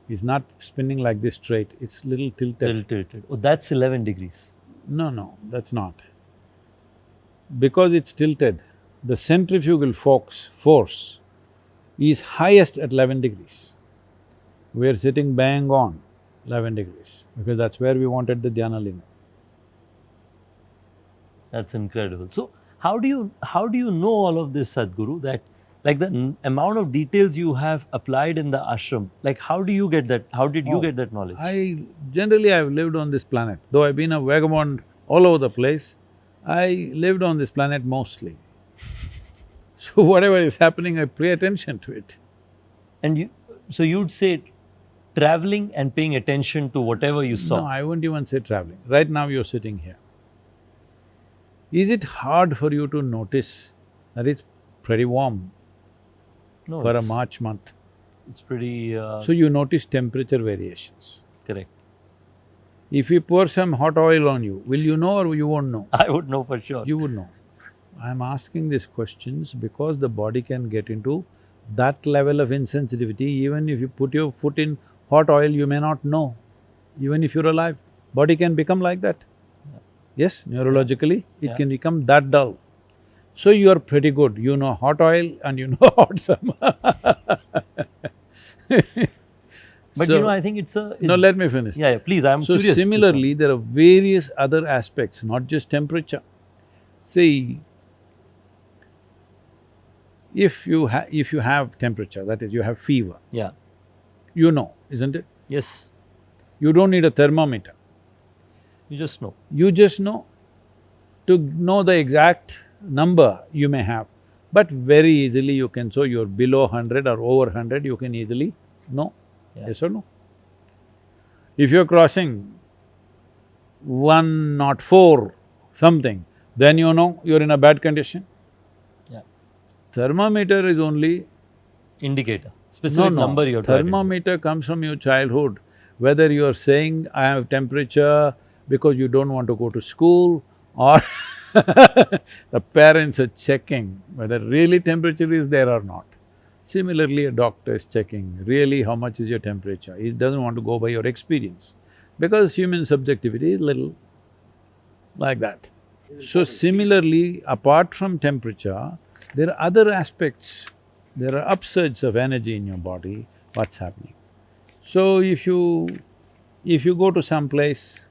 it's not spinning like this straight, it's little tilted. tilted. Oh, that's 11 degrees. No, that's not. Because it's tilted, the centrifugal force is highest at 11 degrees. We're sitting bang on 11 degrees because that's where we wanted the dhyana linga. That's incredible. So how do you know all of this, Sadhguru, that like the amount of details you have applied in the ashram, like how do you get that, how did you get that knowledge? Generally I've lived on this planet. Though I've been a vagabond all over the place, I lived on this planet mostly. So whatever is happening, I pay attention to it. And so you'd say traveling and paying attention to whatever you saw. No, I wouldn't even say traveling. Right now you're sitting here. Is it hard for you to notice that it's pretty warm No, for a March month? It's pretty… So you notice temperature variations. correct. If we pour some hot oil on you, will you know or you won't know? I would know for sure. You would know. I'm asking these questions because the body can get into that level of insensitivity. Even if you put your foot in hot oil, you may not know. Even if you're alive, body can become like that. Yes, neurologically, it Yeah. can become that dull. So you are pretty good, you know hot oil and you know hot summer. But So- I think it's a… No, let me finish. Yeah, please, I'm So curious. similarly, there are various other aspects, not just temperature. See, if you have temperature, that is, you have fever, Yeah. you know, isn't it? Yes. You don't need a thermometer. You just know. You just know. To know the exact number you may have, but very easily you can, so you're below 100 or over 100, you can easily know, Yeah. yes or no? If you're crossing 104 something, then you know you're in a bad condition. Yeah. Thermometer is only… Indicator. No, Specific no, number you have to identify. thermometer comes from your childhood. Whether you're saying, I have temperature because you don't want to go to school, or the parents are checking whether really temperature is there or not. Similarly, a doctor is checking, really how much is your temperature? He doesn't want to go by your experience, because human subjectivity is little like that. So similarly, apart from temperature, there are other aspects. There are upsurges of energy in your body, what's happening. So if you go to some place,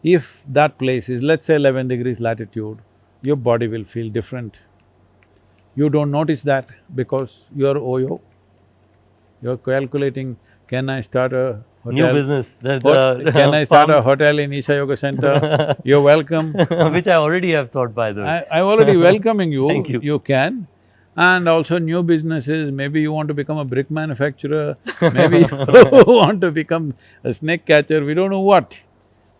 if that place is, let's say, 11 degrees latitude, your body will feel different. You don't notice that because you're OYO. You're calculating, can I start a hotel? New business. Can I start a hotel in Isha Yoga Center? You're welcome. Which I already have thought, by the way. I'm already welcoming you. Thank you. You can. And also new businesses, maybe you want to become a brick manufacturer, maybe you want to become a snake catcher, we don't know what.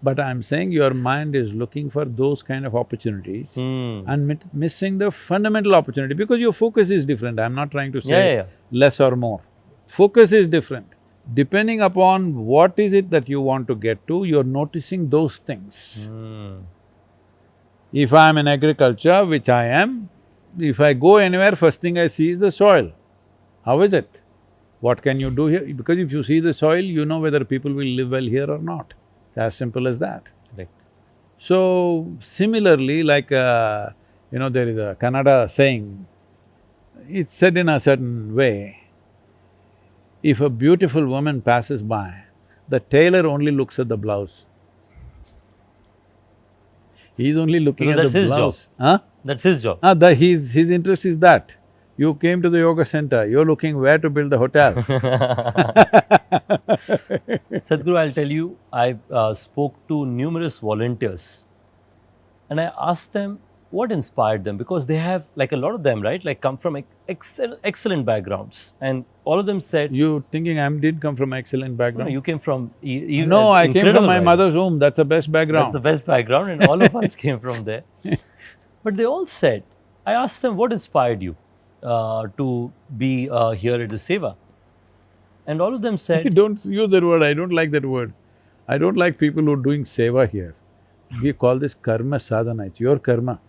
But I'm saying your mind is looking for those kind of opportunities and missing the fundamental opportunity, because your focus is different. I'm not trying to say Yeah. less or more. Focus is different. Depending upon what is it that you want to get to, you're noticing those things. If I'm in agriculture, which I am, if I go anywhere, first thing I see is the soil. How is it? What can you do here? Because if you see the soil, you know whether people will live well here or not. It's as simple as that. Correct. So, similarly, like, there is a Kannada saying, it's said in a certain way, if a beautiful woman passes by, the tailor only looks at the blouse. He's only looking Because at the that's his blouse. job. Huh? That's his job. His interest is that. You came to the yoga center, you're looking where to build the hotel. Sadhguru, I'll tell you, I spoke to numerous volunteers and I asked them what inspired them, because they have, like a lot of them, right, like come from excellent backgrounds, and all of them said… You thinking I did come from excellent No, background? you came from… No, I came from my mother's womb, that's the best background. That's the best background, and all of us came from there. But they all said, I asked them, what inspired you to be here at the Seva? And all of them said… Don't use that word, I don't like that word. I don't like people who are doing seva here. We call this karma sadhana, it's your karma.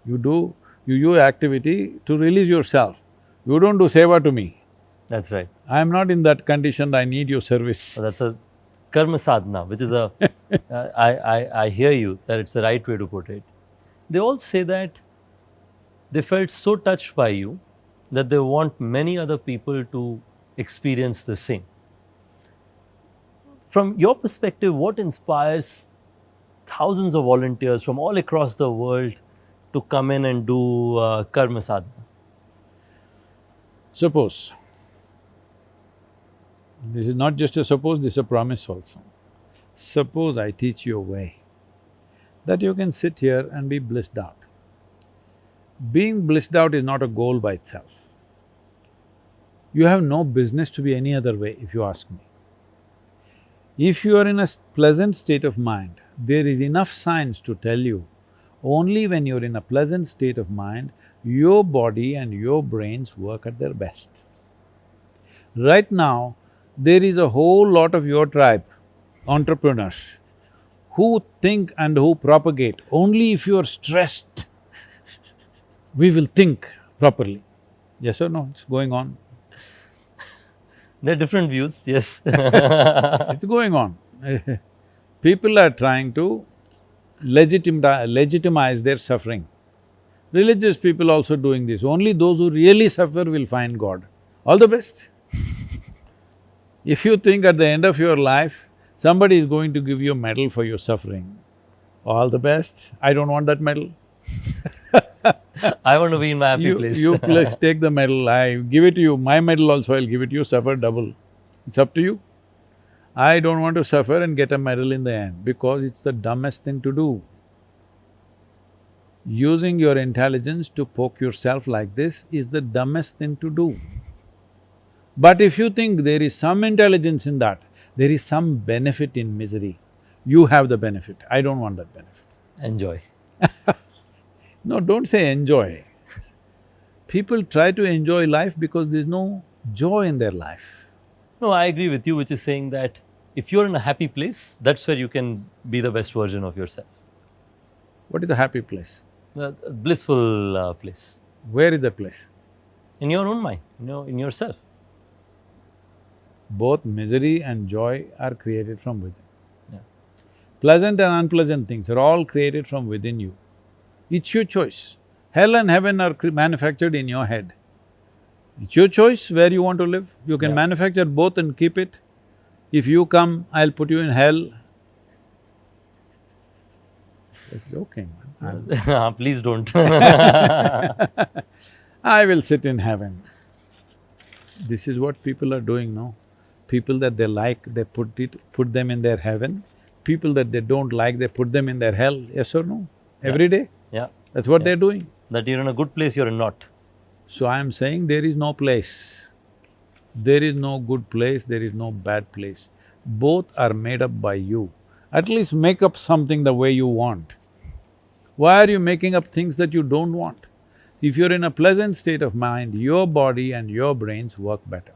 You do activity to release yourself. You don't do seva to me. That's right. I am not in that condition, I need your service. So that's a karma sadhana, which is a… I hear you, that it's the right way to put it. They all say that they felt so touched by you that they want many other people to experience the same. From your perspective, what inspires thousands of volunteers from all across the world to come in and do karma sadhana? Suppose, this is not just a suppose, this is a promise also. Suppose I teach you a way that you can sit here and be blissed out. Being blissed out is not a goal by itself. You have no business to be any other way, if you ask me. If you are in a pleasant state of mind, there is enough science to tell you, only when you're in a pleasant state of mind, your body and your brains work at their best. Right now, there is a whole lot of your tribe, entrepreneurs, who think and who propagate, only if you are stressed, we will think properly. Yes or no? It's going on. There are different views, yes. It's going on. People are trying to legitimize their suffering. Religious people also doing this. Only those who really suffer will find God. All the best. If you think at the end of your life, somebody is going to give you a medal for your suffering, all the best. I don't want that medal. I want to be in my happy place. You please take the medal, I give it to you. My medal also I'll give it to you, suffer double. It's up to you. I don't want to suffer and get a medal in the end because it's the dumbest thing to do. Using your intelligence to poke yourself like this is the dumbest thing to do. But if you think there is some intelligence in that, there is some benefit in misery, you have the benefit. I don't want that benefit. Enjoy. No, don't say enjoy. People try to enjoy life because there's no joy in their life. No, I agree with you, which is saying that if you're in a happy place, that's where you can be the best version of yourself. What is a happy place? A blissful place. Where is that place? In your own mind, in yourself. Both misery and joy are created from within. Yeah. Pleasant and unpleasant things are all created from within you. It's your choice. Hell and heaven are manufactured in your head. It's your choice where you want to live. You can manufacture both and keep it. If you come, I'll put you in hell. Just joking, man. Please don't. I will sit in heaven. This is what people are doing now. People that they like, they put them in their heaven. People that they don't like, they put them in their hell, yes or no? Every day? Yeah. That's what they're doing. That you're in a good place, you're not. So I am saying there is no place. There is no good place, there is no bad place. Both are made up by you. At least make up something the way you want. Why are you making up things that you don't want? If you're in a pleasant state of mind, your body and your brains work better.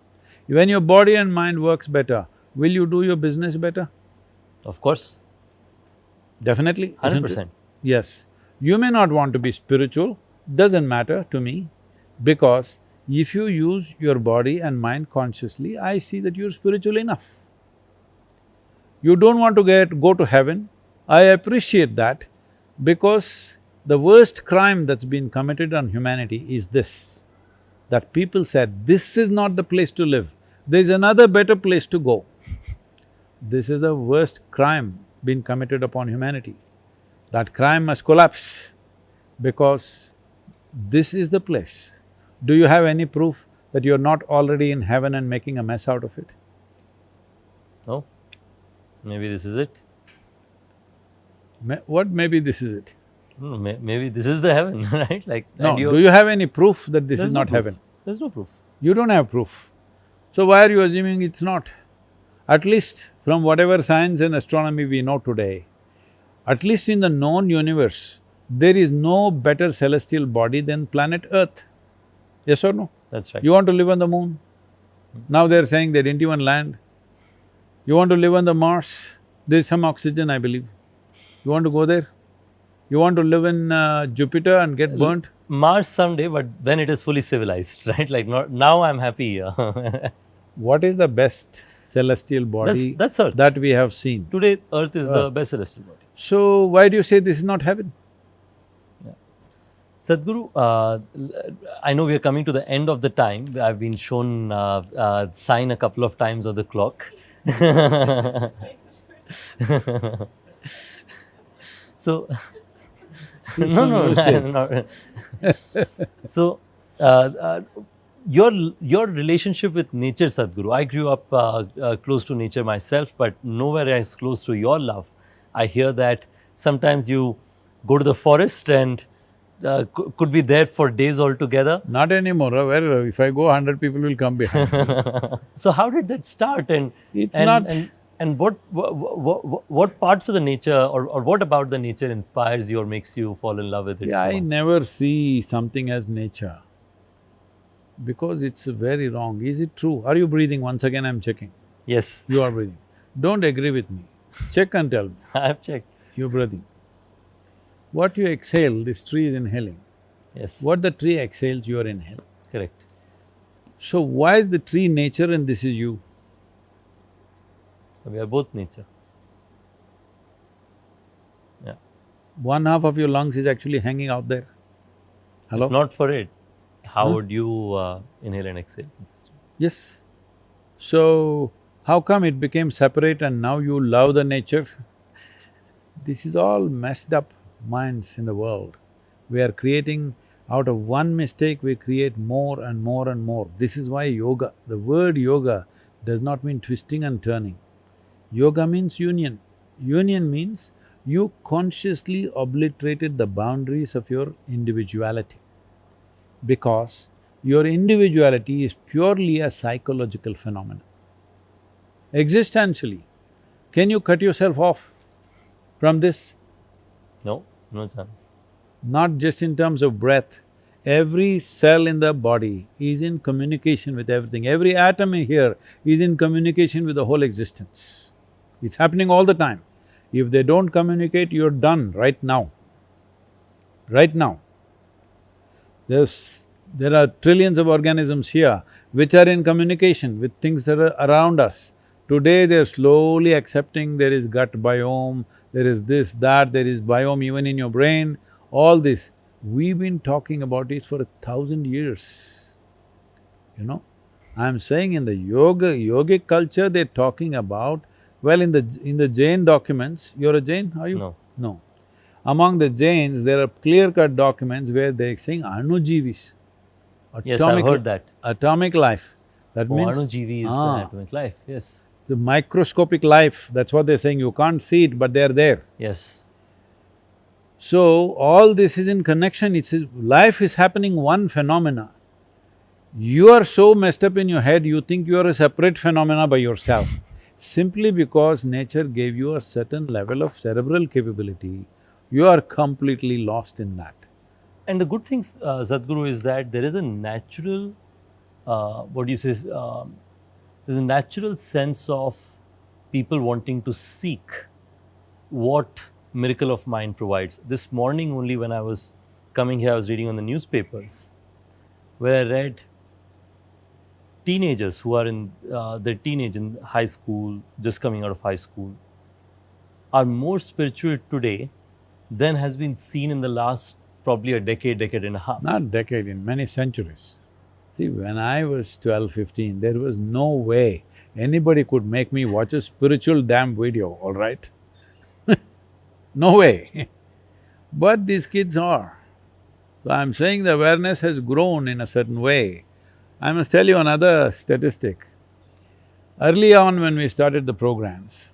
When your body and mind works better, will you do your business better? Of course. Definitely, isn't it? 100%. Yes. You may not want to be spiritual, doesn't matter to me, because if you use your body and mind consciously, I see that you're spiritual enough. You don't want to go to heaven, I appreciate that, because the worst crime that's been committed on humanity is this, that people said, this is not the place to live, there's another better place to go. This is the worst crime being committed upon humanity. That crime must collapse because this is the place. Do you have any proof that you're not already in heaven and making a mess out of it? No? Maybe this is it. What maybe this is it? No, maybe this is the heaven, right? Like, No, do you have any proof that this is no not proof. heaven? There's no proof. You don't have proof. So why are you assuming it's not? At least from whatever science and astronomy we know today, at least in the known universe, there is no better celestial body than planet Earth. Yes or no? That's right. You want to live on the moon? Now they're saying they didn't even land. You want to live on the Mars? There's some oxygen, I believe. You want to go there? You want to live in Jupiter and get burnt? Mars someday, but when it is fully civilized, right? Like now I'm happy here. What is the best celestial body That's Earth. that we have seen? Today, Earth is the best celestial body. So why do you say this is not heaven? Sadhguru, I know we are coming to the end of the time. I've been shown sign a couple of times of the clock. So, no. So, your relationship with nature, Sadhguru. I grew up close to nature myself, but nowhere as close to your love. I hear that sometimes you go to the forest and could be there for days altogether. Not anymore. Where if I go, 100 people will come behind. So how did that start? And what parts of the nature or what about the nature inspires you or makes you fall in love with it? Yeah, so I much? never see something as nature because it's very wrong. Is it true? Are you breathing? Once again, I'm checking. Yes, You are breathing. Don't agree with me. Check and tell me. I have checked. You're breathing. What you exhale, this tree is inhaling. Yes, What the tree exhales, you are inhaling. correct. So why is the tree nature and this is you? We are both nature. Yeah. One half of your lungs is actually hanging out there. Hello? If not for it, how would you inhale and exhale? Yes. So, how come it became separate and now you love the nature? This is all messed up minds in the world. We are creating, out of one mistake we create more and more and more. This is why yoga, the word yoga does not mean twisting and turning. Yoga means union. Union means you consciously obliterated the boundaries of your individuality, because your individuality is purely a psychological phenomenon. Existentially, can you cut yourself off from this? No, no chance. Not just in terms of breath. Every cell in the body is in communication with everything. Every atom in here is in communication with the whole existence. It's happening all the time. If they don't communicate, you're done right now. Right now. There are trillions of organisms here which are in communication with things that are around us. Today they're slowly accepting there is gut biome, there is this, that, there is biome even in your brain, all this. We've been talking about it for 1,000 years, you know. I'm saying in the yogic culture they're talking about, well, in the Jain documents, you're a Jain, are you? No. No. Among the Jains, there are clear-cut documents where they're saying anujivis. Yes, I've heard that. Atomic life. That Oh, means… Anujeevi is Ah. atomic life, yes. the microscopic life, that's what they're saying. You can't see it, but they're there. Yes. So, all this is in connection, life is happening one phenomena. You are so messed up in your head, you think you are a separate phenomena by yourself. Simply because nature gave you a certain level of cerebral capability, you are completely lost in that. And the good thing, Sadhguru, is that there is a natural, what do you say, there's a natural sense of people wanting to seek what Miracle of Mind provides. This morning only when I was coming here, I was reading on the newspapers, where I read teenagers who are in their teenage in high school, just coming out of high school, are more spiritual today than has been seen in the last probably a decade and a half. Not decade, in many centuries. See, when I was 12, 15, there was no way anybody could make me watch a spiritual damn video, all right? No way. But these kids are. So I'm saying the awareness has grown in a certain way. I must tell you another statistic. Early on when we started the programs,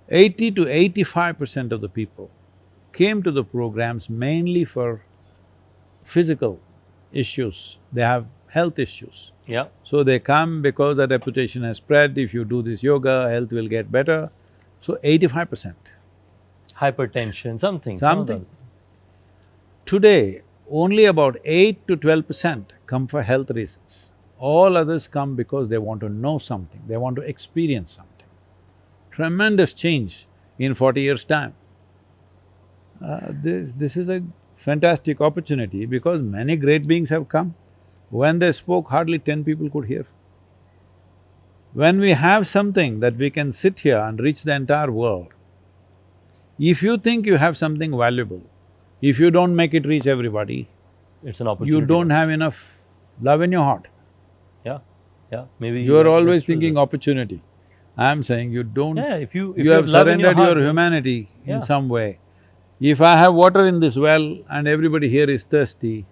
80 to 85% of the people came to the programs mainly for physical issues, they have health issues. Yeah. So they come because the reputation has spread, if you do this yoga, health will get better. So 85%. Hypertension, something. Something. Today, only about 8 to 12% come for health reasons. All others come because they want to know something, they want to experience something. Tremendous change in 40 years' time. This is a fantastic opportunity because many great beings have come. When they spoke, hardly 10 people could hear. When we have something that we can sit here and reach the entire world, if you think you have something valuable, if you don't make it reach everybody, it's an opportunity. you don't have enough love in your heart. Yeah, yeah, maybe… You're always that's true. thinking opportunity. I'm saying you don't… Yeah, if you have love in surrendered heart, your humanity Yeah. in some way. If I have water in this well and everybody here is thirsty,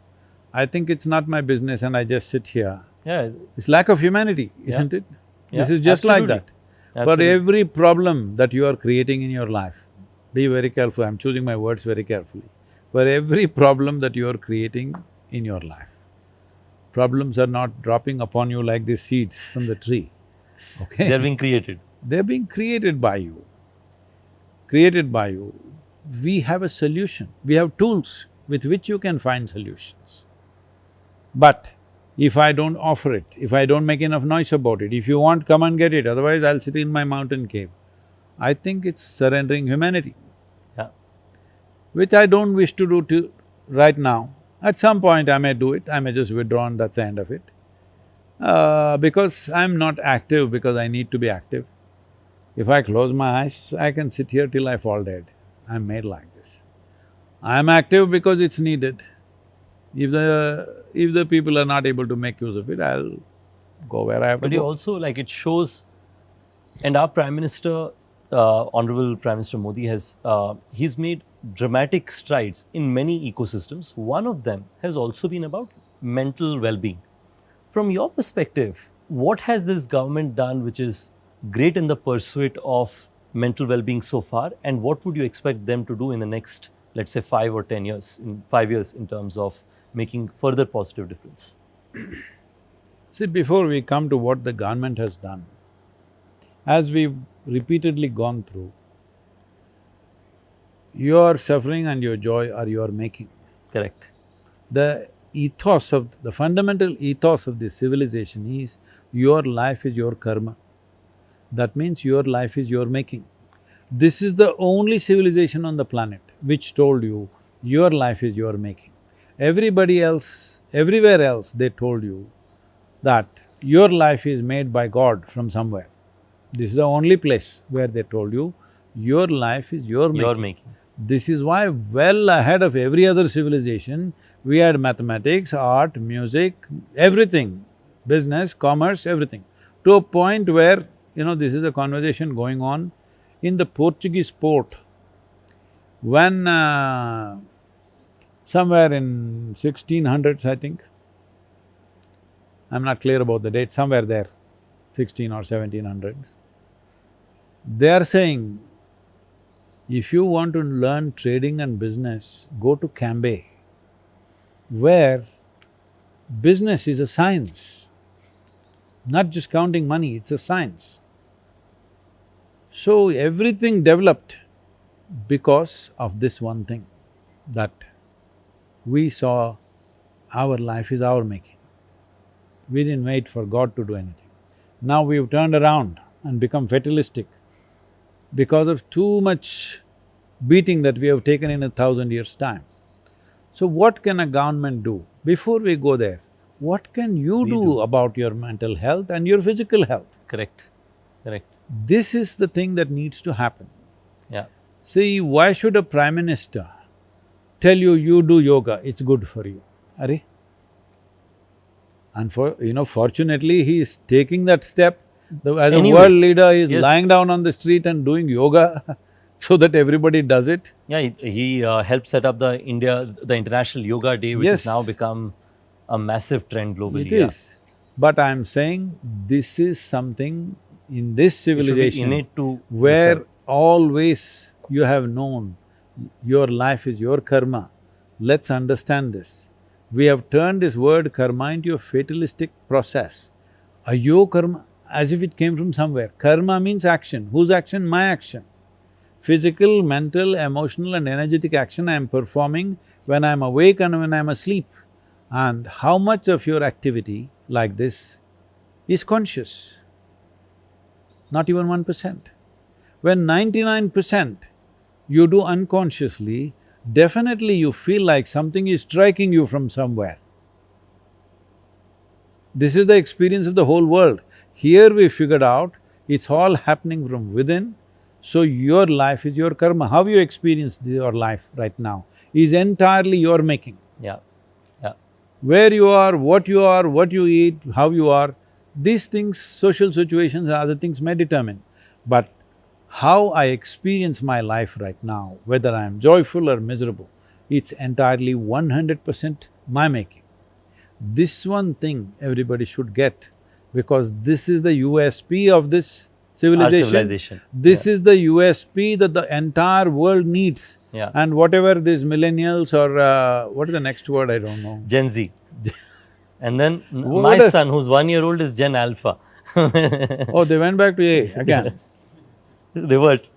I think it's not my business and I just sit here. Yeah, It's lack of humanity, isn't it? This Yeah, is just like absolutely. that. For Absolutely. every problem that you are creating in your life, be very careful, I'm choosing my words very carefully. For every problem that you are creating in your life, problems are not dropping upon you like these seeds from the tree, okay? they're being created. They're being created by you. Created by you. We have a solution, we have tools with which you can find solutions. But if I don't offer it, if I don't make enough noise about it, if you want, come and get it, otherwise I'll sit in my mountain cave. I think it's surrendering humanity, Yeah. which I don't wish to do right now. At some point I may do it, I may just withdraw and that's the end of it. Because I'm not active because I need to be active. If I close my eyes, I can sit here till I fall dead. I'm made like this. I'm active because it's needed. If the people are not able to make use of it, I'll go where I have to But you go. also, like, it shows, and our Prime Minister Honorable Prime Minister Modi he's made dramatic strides in many ecosystems. One of them has also been about mental well-being. From your perspective, what has this government done which is great in the pursuit of mental well-being so far, and what would you expect them to do in the next, let's say, 5 or 10 years, in 5 years, in terms of making further positive difference? See, before we come to what the government has done, as we've repeatedly gone through, your suffering and your joy are your making. Correct. The fundamental ethos of this civilization is your life is your karma. That means your life is your making. This is the only civilization on the planet which told you your life is your making. Everybody else, everywhere else, they told you that your life is made by God from somewhere. This is the only place where they told you your life is your making. Your making. This is why well ahead of every other civilization, we had mathematics, art, music, everything, business, commerce, everything. To a point where, this is a conversation going on in the Portuguese port. When somewhere in 1600s, I think, I'm not clear about the date, somewhere there, 16 or 1700s, they are saying, if you want to learn trading and business, go to Cambay, where business is a science, not just counting money, it's a science. So everything developed because of this one thing, that we saw our life is our making. We didn't wait for God to do anything. Now we've turned around and become fatalistic because of too much beating that we have taken in 1,000 years' time. So what can a government do? Before we go there, what can you do about your mental health and your physical health? Correct. Correct. This is the thing that needs to happen. Yeah. See, why should a prime minister tell you, you do yoga, it's good for you? Arey? And fortunately, he is taking that step. As a world leader, he is lying down on the street and doing yoga so that everybody does it. Yeah, he helped set up the International Yoga Day, which has now become a massive trend globally. It is. But I'm saying this is something in this civilization where always you have known your life is your karma. Let's understand this. We have turned this word karma into a fatalistic process. Ayo karma, as if it came from somewhere. Karma means action. Whose action? My action. Physical, mental, emotional and energetic action I am performing when I am awake and when I am asleep. And how much of your activity like this is conscious? Not even 1%. When 99% you do unconsciously, definitely you feel like something is striking you from somewhere. This is the experience of the whole world. Here we figured out it's all happening from within, so your life is your karma. How you experience your life right now is entirely your making. Yeah, yeah. Where you are, what you eat, how you are, these things, social situations and other things may determine. But how I experience my life right now, whether I am joyful or miserable, it's entirely 100% my making. This one thing everybody should get, because this is the USP of this civilization. Our civilization. This is the USP that the entire world needs. Yeah. And whatever these millennials or what is the next word, I don't know. Gen Z. And then my son, who's 1 year old, is Gen Alpha. Oh, they went back to A again. Reverse.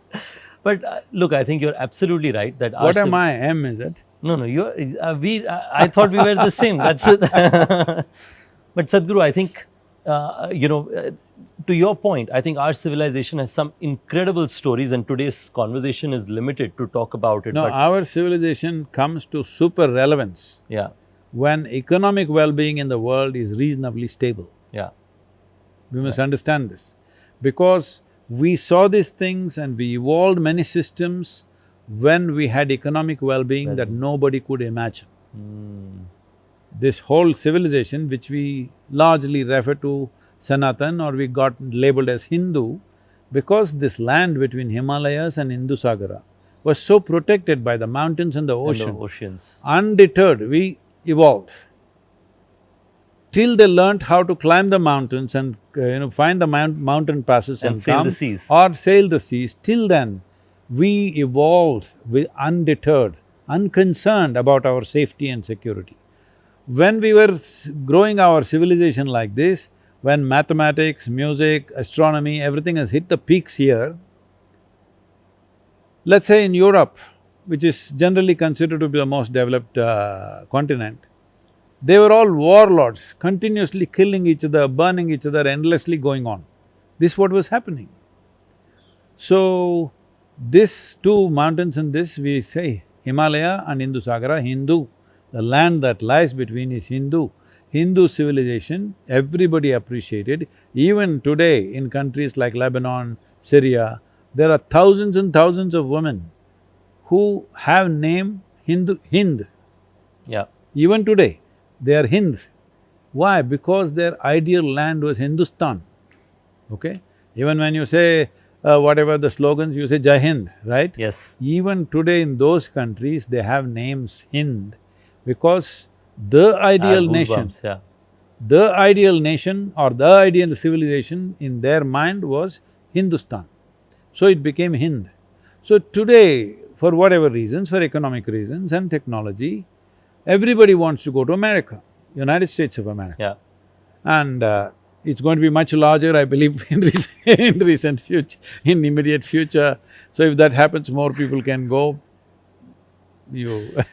But look, I think you're absolutely right that What am I? M, is it? No, you're… I thought we were the same, that's it. But Sadhguru, I think, to your point, I think our civilization has some incredible stories, and today's conversation is limited to talk about it. No, our civilization comes to super relevance when economic well-being in the world is reasonably stable. Yeah. We must understand this, because we saw these things and we evolved many systems when we had economic well-being that nobody could imagine. This whole civilization, which we largely refer to Sanatan or we got labeled as Hindu, because this land between Himalayas and Indusagara was so protected by the mountains and the And the ocean. oceans. Undeterred, we evolved. Till they learnt how to climb the mountains and find the mountain passes And and sail the come, seas. or sail the seas, till then we evolved with undeterred, unconcerned about our safety and security. When we were growing our civilization like this, when mathematics, music, astronomy, everything has hit the peaks here, let's say in Europe, which is generally considered to be the most developed continent, they were all warlords, continuously killing each other, burning each other, endlessly going on. This is what was happening. So, these two mountains in this, we say Himalaya and Indusagara, Hindu. The land that lies between is Hindu. Hindu civilization, everybody appreciated. Even today, in countries like Lebanon, Syria, there are thousands and thousands of women who have name Hind. Yeah. Even today, they are Hind. Why? Because their ideal land was Hindustan, okay? Even when you say whatever the slogans, you say Jai Hind, right? Yes. Even today in those countries, they have names Hind because the I have ideal nation, goosebumps, yeah. the ideal nation or the ideal civilization in their mind was Hindustan. So it became Hind. So today, for whatever reasons, for economic reasons and technology, everybody wants to go to America, United States of America. Yeah. And it's going to be much larger, I believe, in recent future, in immediate future. So if that happens, more people can go. You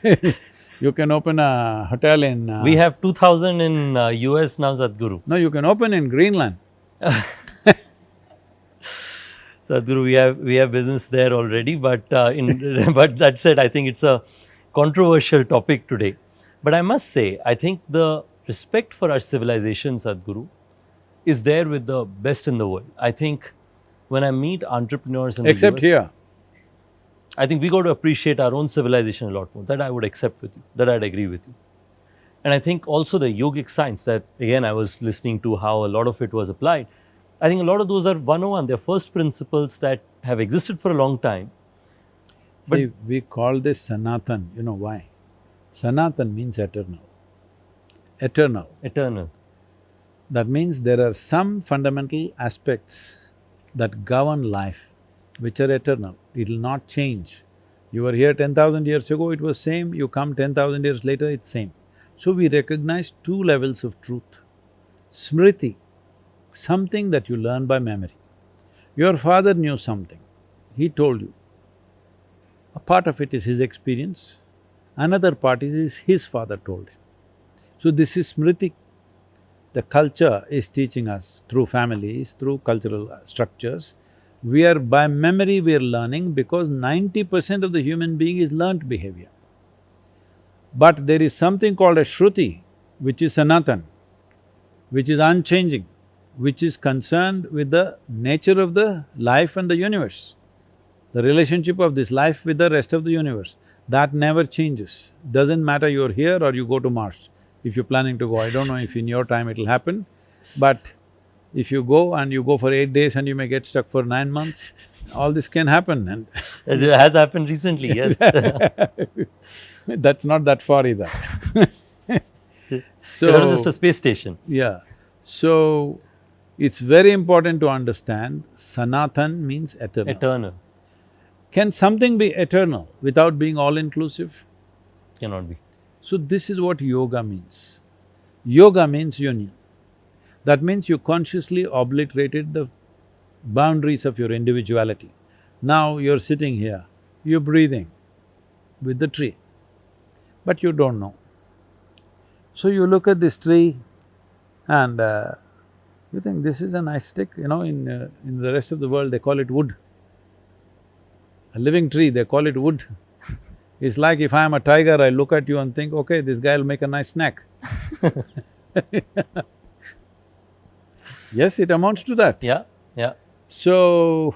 you can open a hotel in… We have 2,000 in US now, Sadhguru. No, you can open in Greenland. Sadhguru, we have business there already, but but that said, I think it's a controversial topic today. But I must say, I think the respect for our civilization, Sadhguru, is there with the best in the world. I think when I meet entrepreneurs in Except the US, here. I think we got to appreciate our own civilization a lot more. That I would accept with you, that I'd agree with you. And I think also the yogic science that, again, I was listening to how a lot of it was applied. I think a lot of those are 101, they're first principles that have existed for a long time. But See, we call this Sanatan, you know why? Sanatan means eternal. Eternal. eternal. That means there are some fundamental aspects that govern life which are eternal. It'll not change. You were here 10,000 years ago, it was same, you come 10,000 years later, it's same. So we recognize two levels of truth. Smriti, something that you learn by memory. Your father knew something, he told you. A part of it is his experience, another part is his father told him. So this is Smriti. The culture is teaching us through families, through cultural structures. We are… by memory we are learning because 90% of the human being is learnt behavior. But there is something called a Shruti, which is Sanatan, which is unchanging, which is concerned with the nature of the life and the universe, the relationship of this life with the rest of the universe. That never changes. Doesn't matter you're here or you go to Mars, if you're planning to go. I don't know if in your time it'll happen, but if you go and you go for 8 days and you may get stuck for 9 months, all this can happen and It has happened recently, yes. that's not that far either. So… That was just a space station. yeah. So, it's very important to understand Sanatan means eternal. Eternal. Can something be eternal without being all-inclusive? Cannot be. So this is what yoga means. Yoga means union. That means you consciously obliterated the boundaries of your individuality. Now you're sitting here, you're breathing with the tree, but you don't know. So you look at this tree and you think this is a nice stick, in the rest of the world they call it wood. A living tree, they call it wood. It's like if I am a tiger, I look at you and think, okay, this guy will make a nice snack. Yes, it amounts to that. Yeah, yeah. So,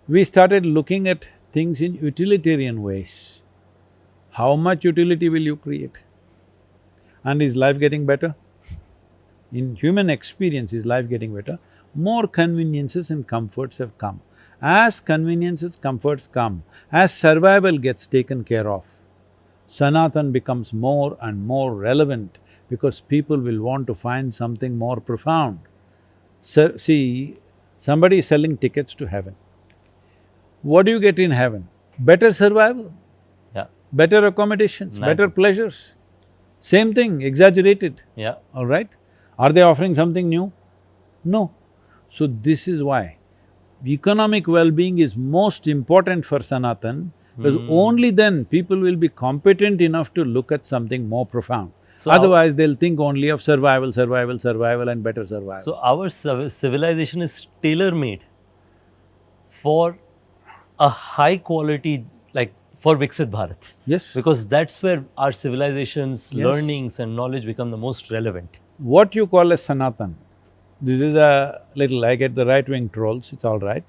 we started looking at things in utilitarian ways. How much utility will you create? And is life getting better? In human experience, is life getting better? more conveniences and comforts have come. As conveniences, comforts come, as survival gets taken care of, Sanatan becomes more and more relevant because people will want to find something more profound. So, see, somebody is selling tickets to heaven. What do you get in heaven? Better survival, Yeah. better accommodations, Nice. better pleasures. Same thing, exaggerated, Yeah. all right? Are they offering something new? No. So this is why economic well-being is most important for Sanatan, because only then people will be competent enough to look at something more profound. So Otherwise, they'll think only of survival, survival, survival and better survival. So our civilization is tailor-made for a high quality, like for Viksit Bharat. Yes. Because that's where our civilizations, Yes. learnings and knowledge become the most relevant. What you call as Sanatan, this is a little… I get the right-wing trolls, it's all right.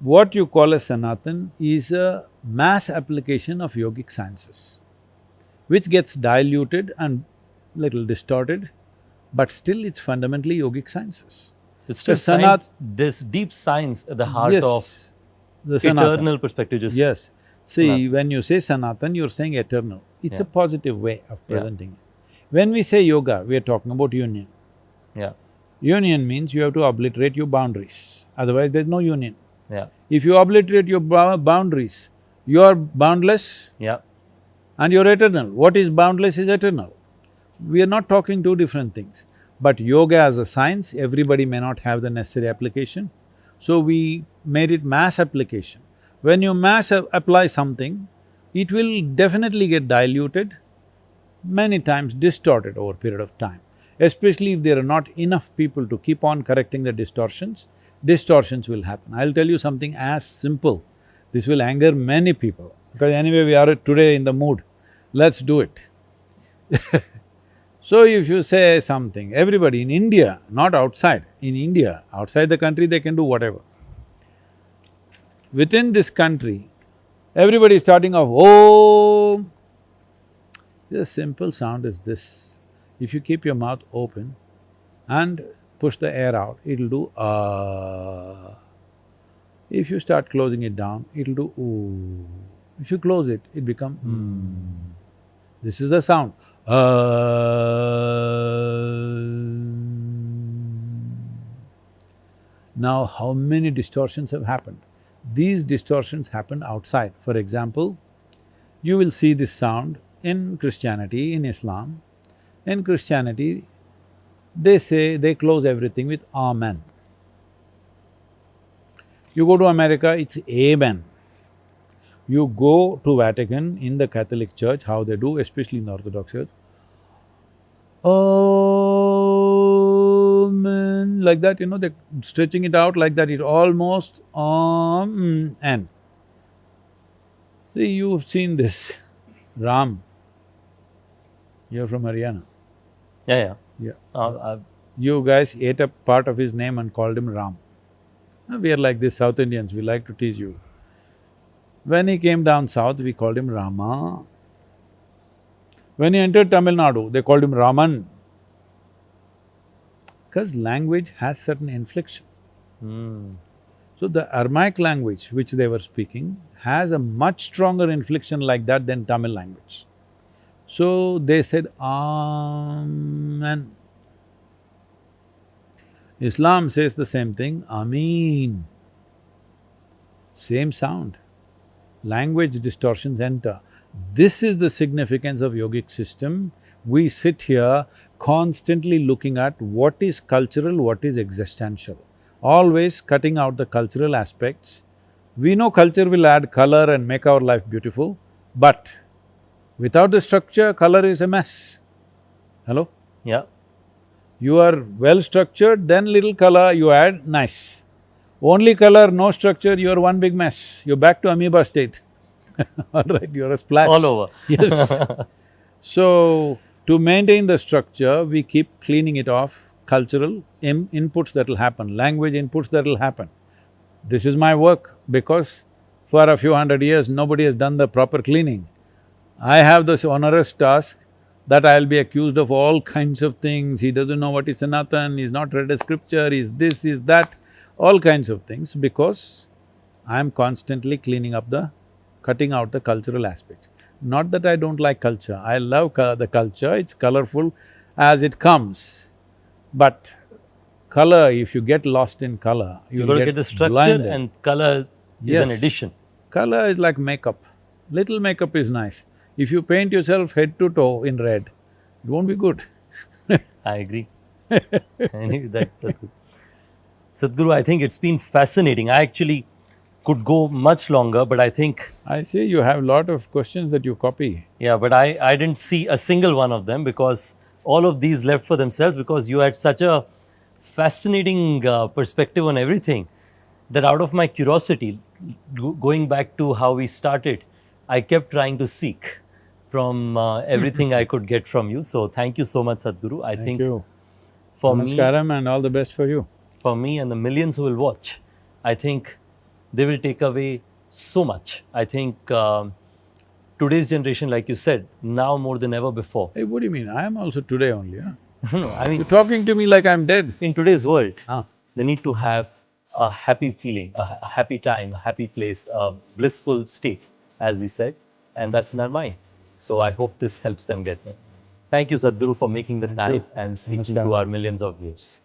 What you call as Sanatan is a mass application of yogic sciences, which gets diluted and little distorted, but still it's fundamentally yogic sciences. It's So still there's deep science at the heart Yes, of the Sanatan. eternal perspective. Just Yes. See, Sanatan. when you say Sanatan, you're saying eternal. It's a Yeah. positive way of Yeah. presenting it. When we say yoga, we are talking about union. Yeah, Union means you have to obliterate your boundaries, otherwise there's no union. yeah, If you obliterate your boundaries, you are boundless yeah, and you're eternal. What is boundless is eternal. We are not talking two different things. But yoga as a science, everybody may not have the necessary application, so we made it mass application. When you mass apply something, it will definitely get diluted, many times distorted over a period of time. Especially if there are not enough people to keep on correcting the distortions, distortions will happen. I'll tell you something as simple, this will anger many people, because anyway we are today in the mood, let's do it. So if you say something, everybody in India, not outside, in India, outside the country they can do whatever. Within this country, everybody is starting off, Om. The simple sound is this. If you keep your mouth open and push the air out, it'll do If you start closing it down, it'll do ooh. If you close it, it becomes This is the sound. Now, how many distortions have happened? These distortions happen outside. For example, you will see this sound in Christianity, in Islam. In Christianity, they close everything with Amen. You go to America, it's Amen. You go to Vatican, in the Catholic Church, how they do, especially in the Orthodox Church, Amen, like that, they're stretching it out like that, it almost Amen. See, you've seen this, Ram, you're from Haryana. yeah. Yeah. Uh, You guys ate a part of his name and called him Ram. We are like this, South Indians, we like to tease you. When he came down south, we called him Rama. When he entered Tamil Nadu, they called him Raman. Because language has certain inflection. So the Aramaic language which they were speaking has a much stronger inflection like that than Tamil language. So they said, Amen. Islam says the same thing, Ameen. Same sound. Language distortions enter. This is the significance of yogic system. We sit here constantly looking at what is cultural, what is existential, always cutting out the cultural aspects. We know culture will add color and make our life beautiful, but without the structure, color is a mess. Hello? yeah, You are well structured, then little color you add, nice. Only color, no structure, you are one big mess. You're back to amoeba state. All right, you're a splash. all over. Yes. So, to maintain the structure, we keep cleaning it off, cultural inputs that will happen, language inputs that will happen. This is my work because for a few hundred years, nobody has done the proper cleaning. I have this onerous task that I'll be accused of all kinds of things, he doesn't know what is Sanatan, he's not read a scripture, he's this, he's that, all kinds of things, because I'm constantly cutting out the cultural aspects. Not that I don't like culture, I love the culture, it's colorful as it comes. But color, if you get lost in color, You've you'll got to get get the structure, blinded. and color is an Yes. addition. Color is like makeup. Little makeup is nice. If you paint yourself head to toe in red, it won't be good. I agree. I knew that, Sadhguru. Sadhguru, I think it's been fascinating. I actually could go much longer, but I think, I see you have a lot of questions that you copy. yeah, but I didn't see a single one of them, because all of these left for themselves, because you had such a fascinating perspective on everything, that out of my curiosity, going back to how we started, I kept trying to seek from everything I could get from you. So thank you so much, Sadhguru. I Thank think you. for me, Namaskaram and all the best for you. and the millions who will watch, I think they will take away so much. I think today's generation, like you said, now more than ever before. Hey, what do you mean? I am also today only, huh? No, I mean, You're talking to me like I'm dead. in today's world, Ah. they need to have a happy feeling, a happy time, a happy place, a blissful state, as we said, and that's in our mind. So I hope this helps them get there. Thank you, Sadhguru, for making the time and speaking to Namaskaram. our millions of viewers.